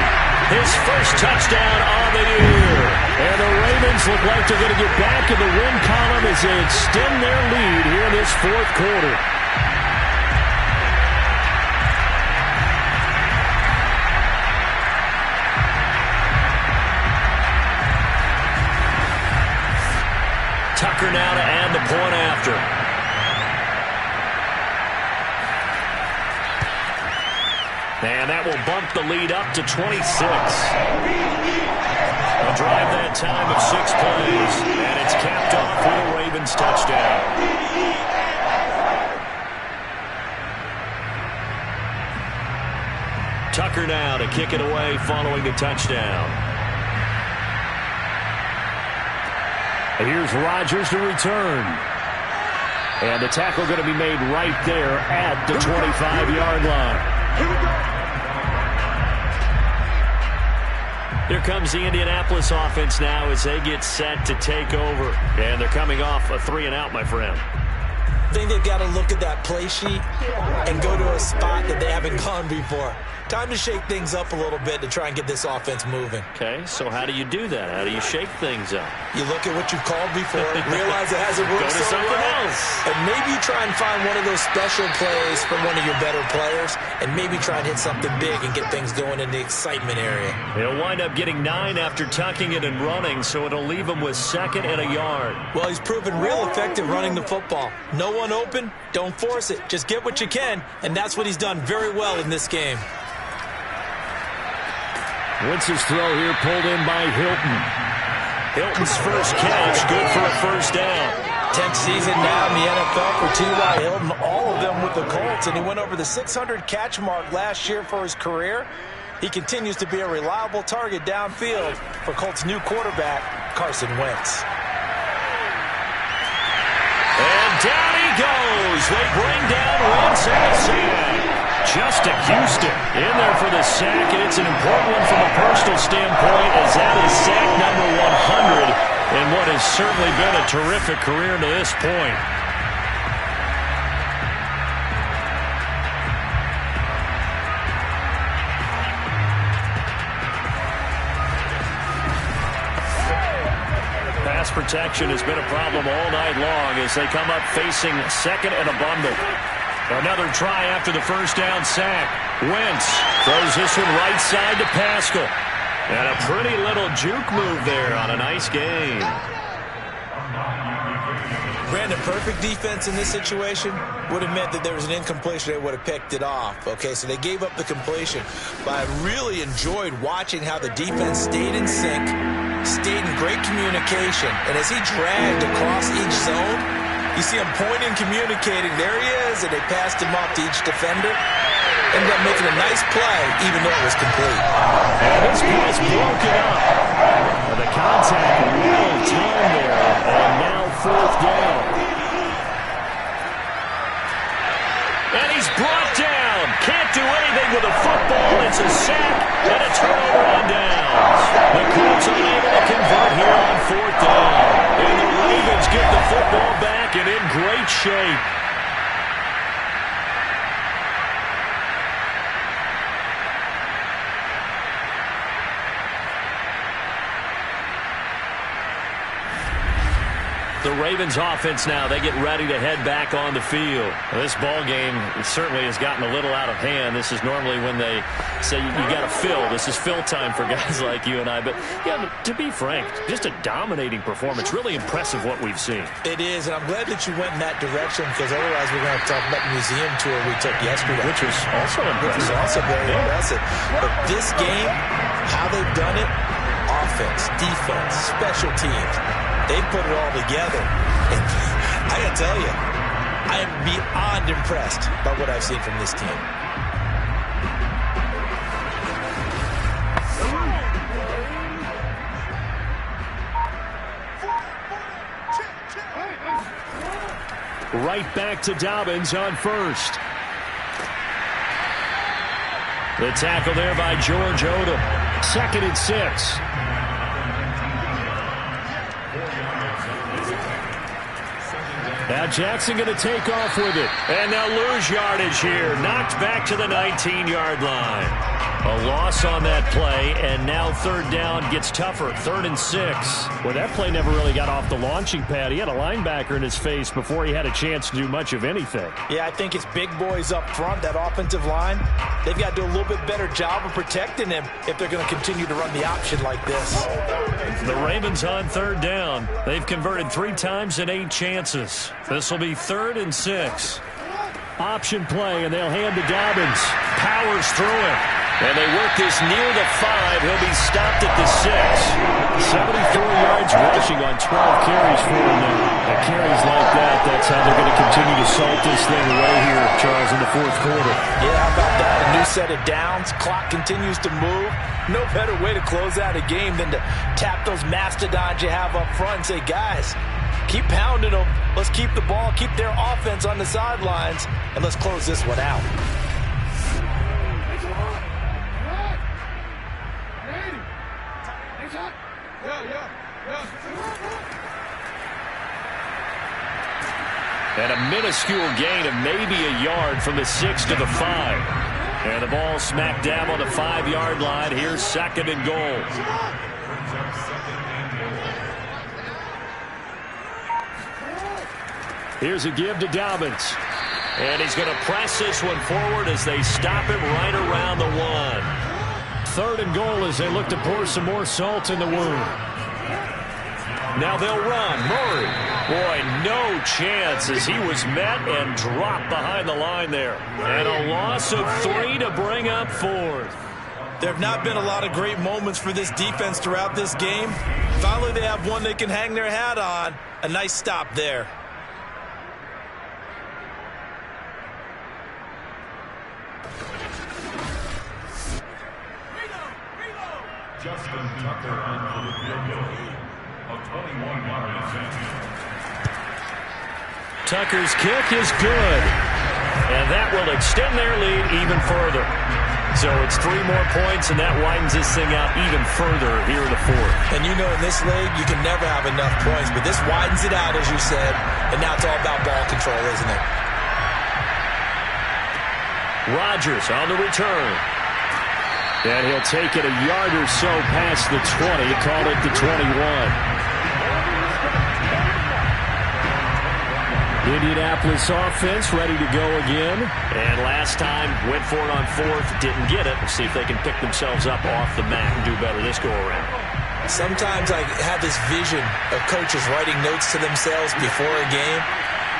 his first touchdown on the year. And the Ravens look like they're going to get back in the win column as they extend their lead here in this 4th quarter. Tucker now to add the point after. And that will bump the lead up to 26. A drive that time of 6 plays. And it's capped off with a Ravens touchdown. Tucker now to kick it away following the touchdown. Here's Rodgers to return. And the tackle going to be made right there at the 25-yard line. Here comes the Indianapolis offense now as they get set to take over. And they're coming off a 3-and-out, my friend. I think they've got to look at that play sheet and go to a spot that they haven't gone before. Time to shake things up a little bit to try and get this offense moving. Okay, so how do you do that? How do you shake things up? You look at what you've called before, realize it hasn't worked so something well, else. And maybe try and find one of those special plays from one of your better players, and maybe try and hit something big and get things going in the excitement area. He'll wind up getting 9 after tucking it and running, so it'll leave him with 2nd and a yard. Well, he's proven real effective running the football. No one open, don't force it. Just get what you can, and that's what he's done very well in this game. Wentz's throw here pulled in by Hilton. Hilton's first catch, good for a 1st down. 10th season now in the NFL for T.Y. Hilton, all of them with the Colts, and he went over the 600 catch mark last year for his career. He continues to be a reliable target downfield for Colts' new quarterback, Carson Wentz. And down he goes. They bring down Wentz and a sack. Just to Houston in there for the sack, and it's an important one from a personal standpoint as that is sack number 100 in what has certainly been a terrific career to this point. Pass protection has been a problem all night long as they come up facing 2nd and a bundle. Another try after the 1st down sack. Wentz throws this one right side to Pascal. And a pretty little juke move there on a nice gain. Brandon, perfect defense in this situation would have meant that there was an incompletion. They would have picked it off. Okay, so they gave up the completion. But I really enjoyed watching how the defense stayed in sync, stayed in great communication. And as he dragged across each zone, you see him pointing, communicating. There he is, and they passed him off to each defender. Ended up making a nice play, even though it was complete. And this pass broken up. The contact well timed there, and now 4th down. And he's brought down. Can't do anything with a football. It's a sack and a turnover on downs. The Colts unable to convert here on 4th down. And the Ravens get the football back and in great shape. the Ravens offense now, they get ready to head back on the field. Well, this ball game certainly has gotten a little out of hand. This is normally when they say you got to fill. This is fill time for guys like you and I. But, yeah, to be frank, just a dominating performance. Really impressive what we've seen. It is, and I'm glad that you went in that direction, because otherwise we're going to talk about the museum tour we took yesterday. Which was also impressive. Which was also very impressive. But this game, how they've done it, offense, defense, special teams, they put it all together. And I got to tell you, I am beyond impressed by what I've seen from this team. Right back to Dobbins on first. The tackle there by George Odom. 2nd and 6. Now Jackson going to take off with it. And they'll lose yardage here. Knocked back to the 19-yard line. A loss on that play, and now 3rd down gets tougher. 3rd and 6. Well, that play never really got off the launching pad. He had a linebacker in his face before he had a chance to do much of anything. Yeah, I think it's big boys up front, that offensive line. They've got to do a little bit better job of protecting him if they're going to continue to run the option like this. The Ravens on 3rd down. They've converted 3 times in 8 chances. This will be 3rd and 6. Option play, and they'll hand to Dobbins. Powers through it. And they work this near the 5. He'll be stopped at the 6. 74 yards rushing on 12 carries for him now. And carries like that, that's how they're going to continue to salt this thing away here, Charles, in the 4th quarter. Yeah, how about that? A new set of downs. Clock continues to move. No better way to close out a game than to tap those mastodons you have up front and say, guys, keep pounding them. Let's keep the ball, keep their offense on the sidelines, and let's close this one out. And a minuscule gain of maybe a yard from the 6 to the 5. And the ball smack dab on the 5-yard line. Here's 2nd and goal. Here's a give to Dobbins. And he's going to press this one forward as they stop him right around the 1. 3rd and goal as they look to pour some more salt in the wound. Now they'll run. Murray. Boy, no chance as he was met and dropped behind the line there. And a loss of 3 to bring up 4th. There have not been a lot of great moments for this defense throughout this game. Finally, they have one they can hang their hat on. A nice stop there. Justin Tucker on the field goal. A 21-yard attempt. Tucker's kick is good. And that will extend their lead even further. So it's 3 more points, and that widens this thing out even further here in the 4th. And you know in this league, you can never have enough points, but this widens it out, as you said, and now it's all about ball control, isn't it? Rodgers on the return. And he'll take it a yard or so past the 20, call it the 21. Indianapolis offense ready to go again. And last time, went for it on 4th, didn't get it. We'll see if they can pick themselves up off the mat and do better this go-around. Sometimes I have this vision of coaches writing notes to themselves before a game.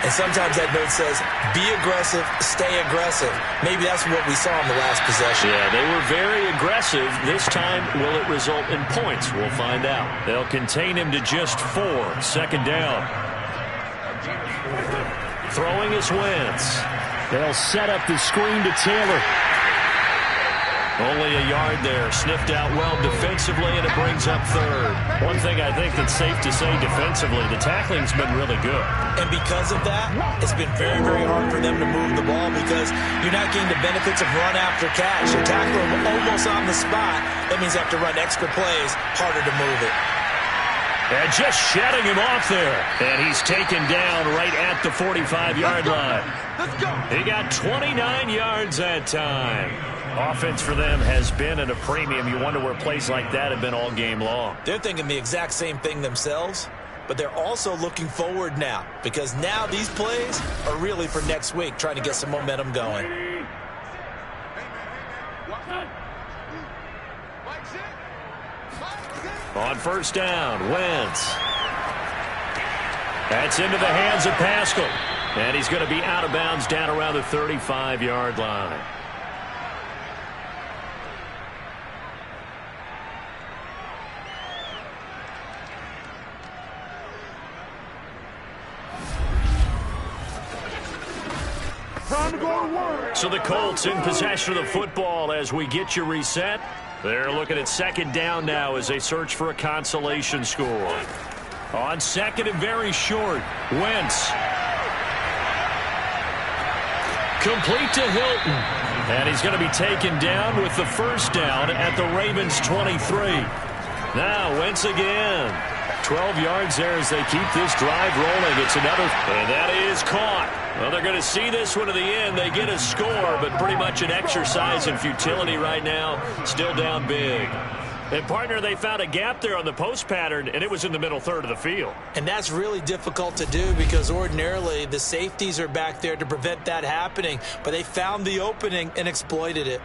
And sometimes that note says, be aggressive, stay aggressive. Maybe that's what we saw in the last possession. Yeah, they were very aggressive. This time, will it result in points? We'll find out. They'll contain him to just 4. 2nd down. Throwing is Wentz. They'll set up the screen to Taylor. Only a yard there. Sniffed out well defensively, and it brings up 3rd. One thing I think that's safe to say defensively, the tackling's been really good. And because of that, it's been very, very hard for them to move the ball because you're not getting the benefits of run after catch. You tackle them almost on the spot. That means you have to run extra plays, harder to move it. And just shutting him off there. And he's taken down right at the 45-yard line. Let's go. He got 29 yards that time. Offense for them has been at a premium. You wonder where plays like that have been all game long. They're thinking the exact same thing themselves. but they're also looking forward now because now these plays are really for next week, trying to get some momentum going. On first down, Wentz. That's into the hands of Pascal. And he's going to be out of bounds down around the 35-yard line. Time to go to work. So the Colts in possession of the football as we get you reset. They're looking at second down now as they search for a consolation score. On second and very short, Wentz. Complete to Hilton. And he's going to be taken down with the first down at the Ravens' 23. Now Wentz again. 12 yards there as they keep this drive rolling. It's another, and that is caught. Well, they're going to see this one to the end. They get a score, but pretty much an exercise in futility right now. Still down big. And, partner, they found a gap there on the post pattern, and it was in the middle third of the field. And that's really difficult to do because ordinarily the safeties are back there to prevent that happening. But they found the opening and exploited it.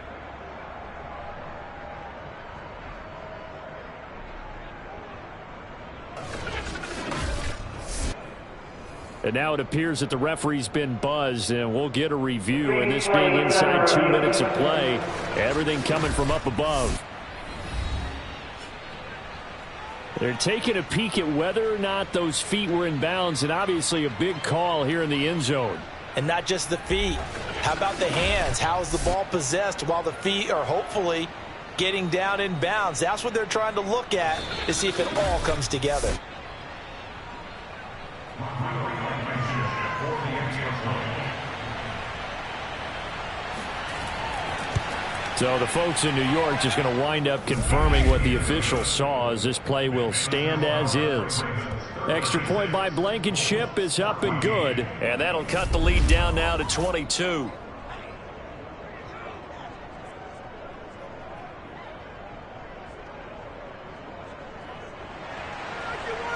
And now it appears that the referee's been buzzed, and we'll get a review. And this being inside 2 minutes of play, everything coming from up above. They're taking a peek at whether or not those feet were in bounds, and obviously a big call here in the end zone. And not just the feet. How about the hands? How is the ball possessed while the feet are hopefully getting down in bounds? That's what they're trying to look at to see if it all comes together. So the folks in New York just going to wind up confirming what the officials saw as this play will stand as is. Extra point by Blankenship is up and good. And that'll cut the lead down now to 22.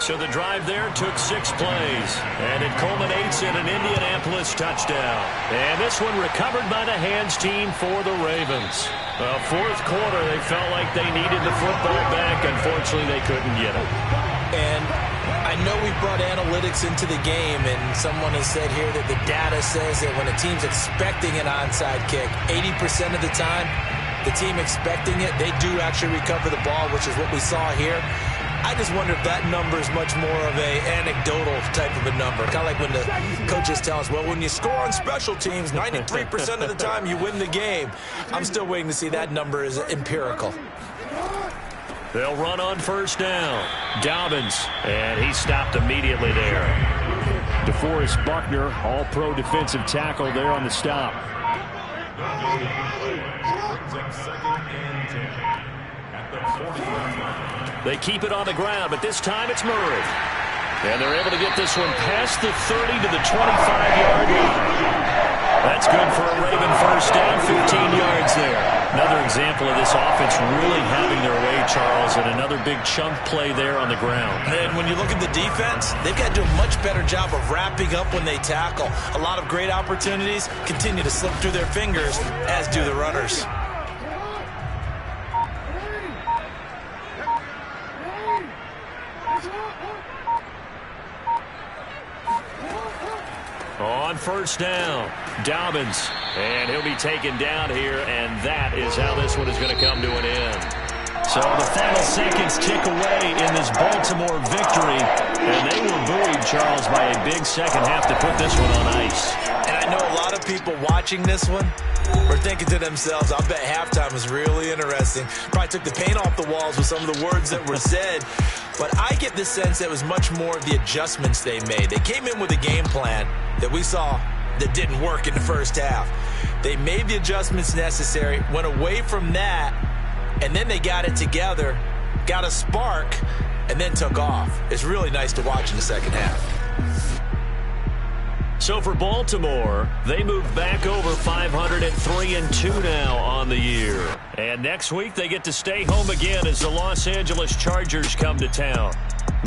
So the drive there took 6 plays, and it culminates in an Indianapolis touchdown. And this one recovered by the hands team for the Ravens. Fourth quarter, they felt like they needed the football back. Unfortunately, they couldn't get it. And I know we brought analytics into the game, and someone has said here that the data says that when a team's expecting an onside kick, 80% of the time, the team expecting it, they do actually recover the ball, which is what we saw here. I just wonder if that number is much more of a anecdotal type of a number. Kind of like when the coaches tell us, well, when you score on special teams, 93% of the time you win the game. I'm still waiting to see that number is empirical. They'll run on first down. Dobbins, and he stopped immediately there. DeForest Buckner, all-pro defensive tackle there on the stop. They keep it on the ground, but this time it's Murray. And they're able to get this one past the 30 to the 25-yard line. That's good for a Raven first down, 15 yards there. Another example of this offense really having their way, Charles, and another big chunk play there on the ground. And when you look at the defense, they've got to do a much better job of wrapping up when they tackle. A lot of great opportunities continue to slip through their fingers, as do the runners. On first down, Dobbins, and he'll be taken down here, and that is how this one is going to come to an end. So the final seconds tick away in this Baltimore victory, and they were buoyed, Charles, by a big second half to put this one on ice. And I know a lot of people watching this one were thinking to themselves, I'll bet halftime was really interesting. Probably took the paint off the walls with some of the words that were said. But I get the sense that it was much more of the adjustments they made. They came in with a game plan that we saw that didn't work in the first half. They made the adjustments necessary, went away from that, and then they got it together, got a spark, and then took off. It's really nice to watch in the second half. So for Baltimore, they move back over 503-2 now on the year. And next week they get to stay home again as the Los Angeles Chargers come to town.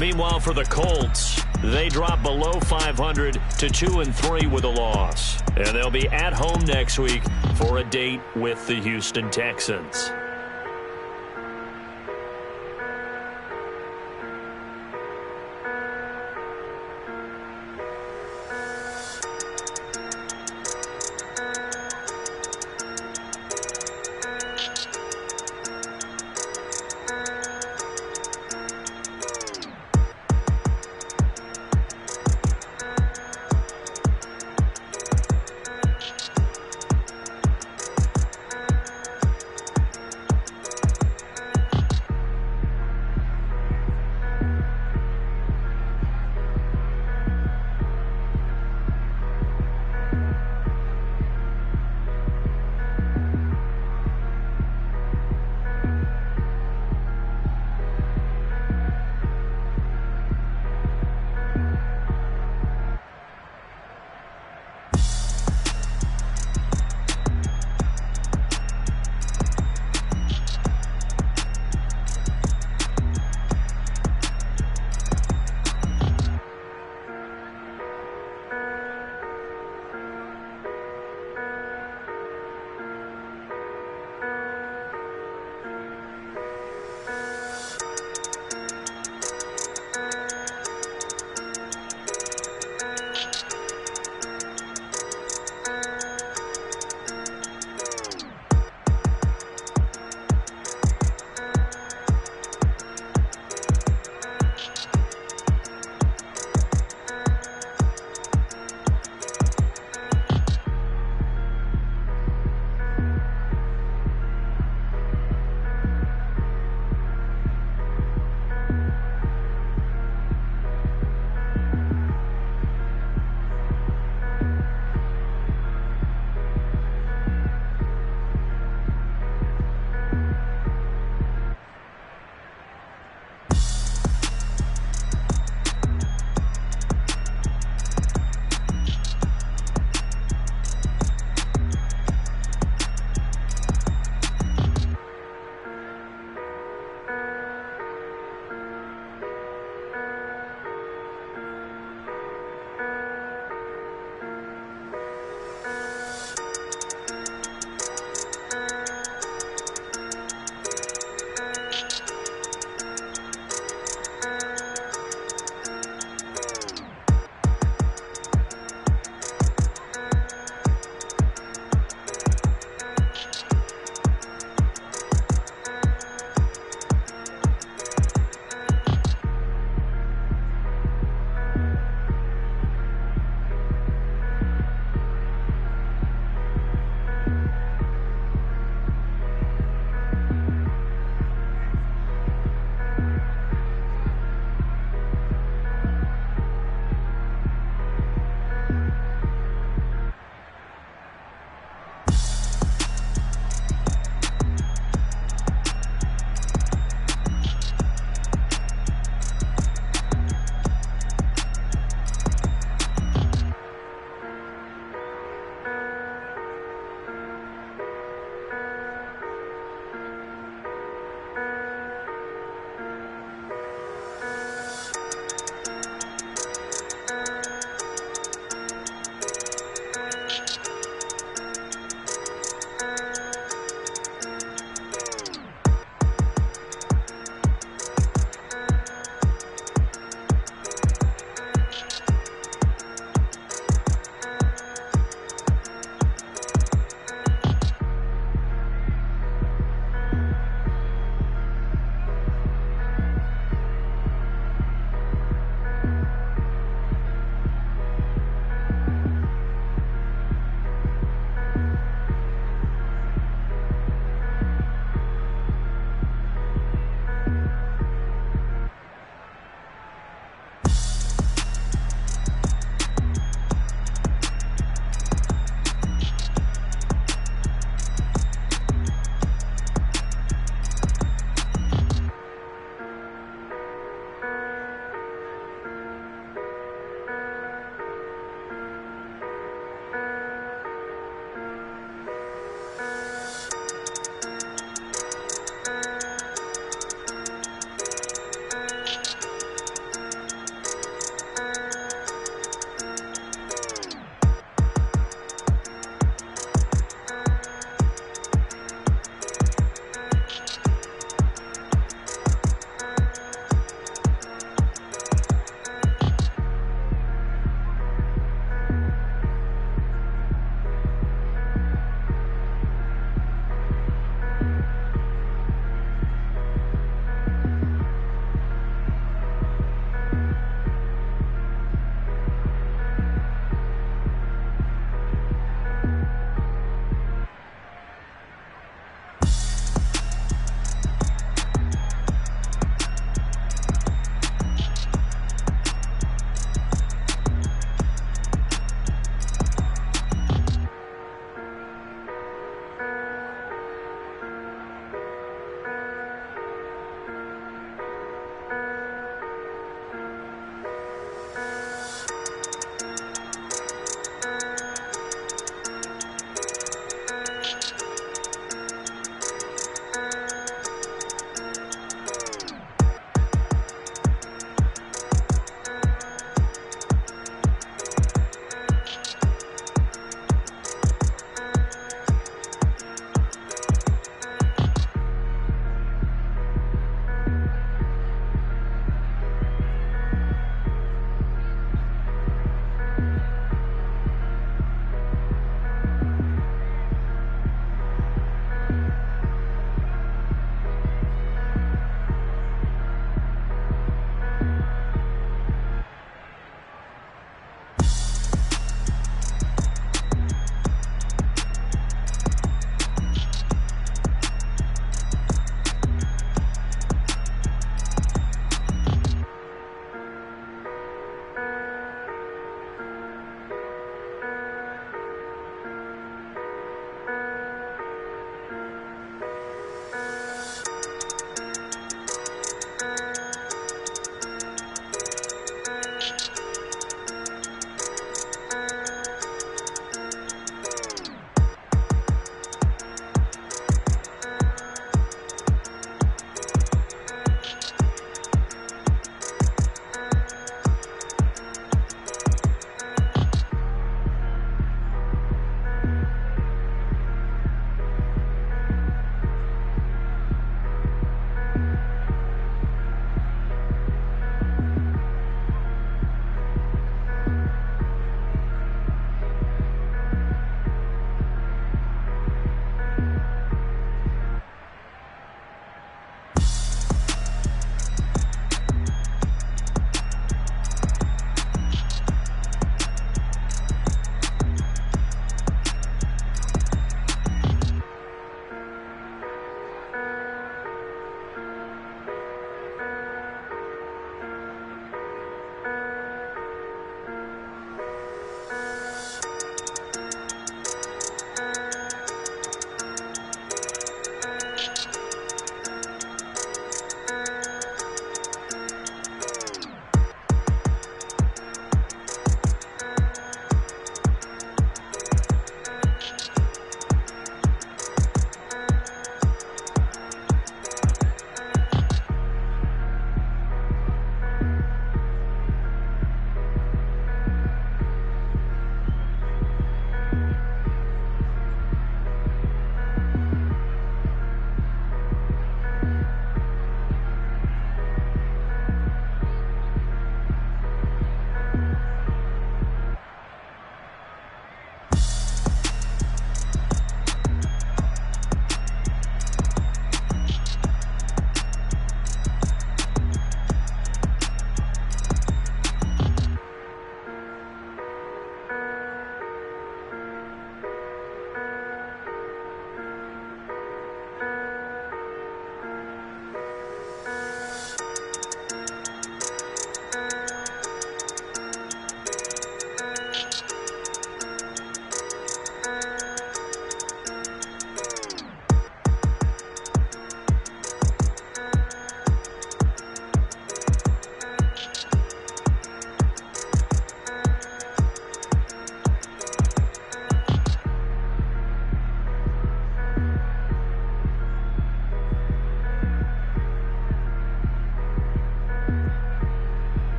Meanwhile, for the Colts, they drop below 500 to 2-3 with a loss. And they'll be at home next week for a date with the Houston Texans.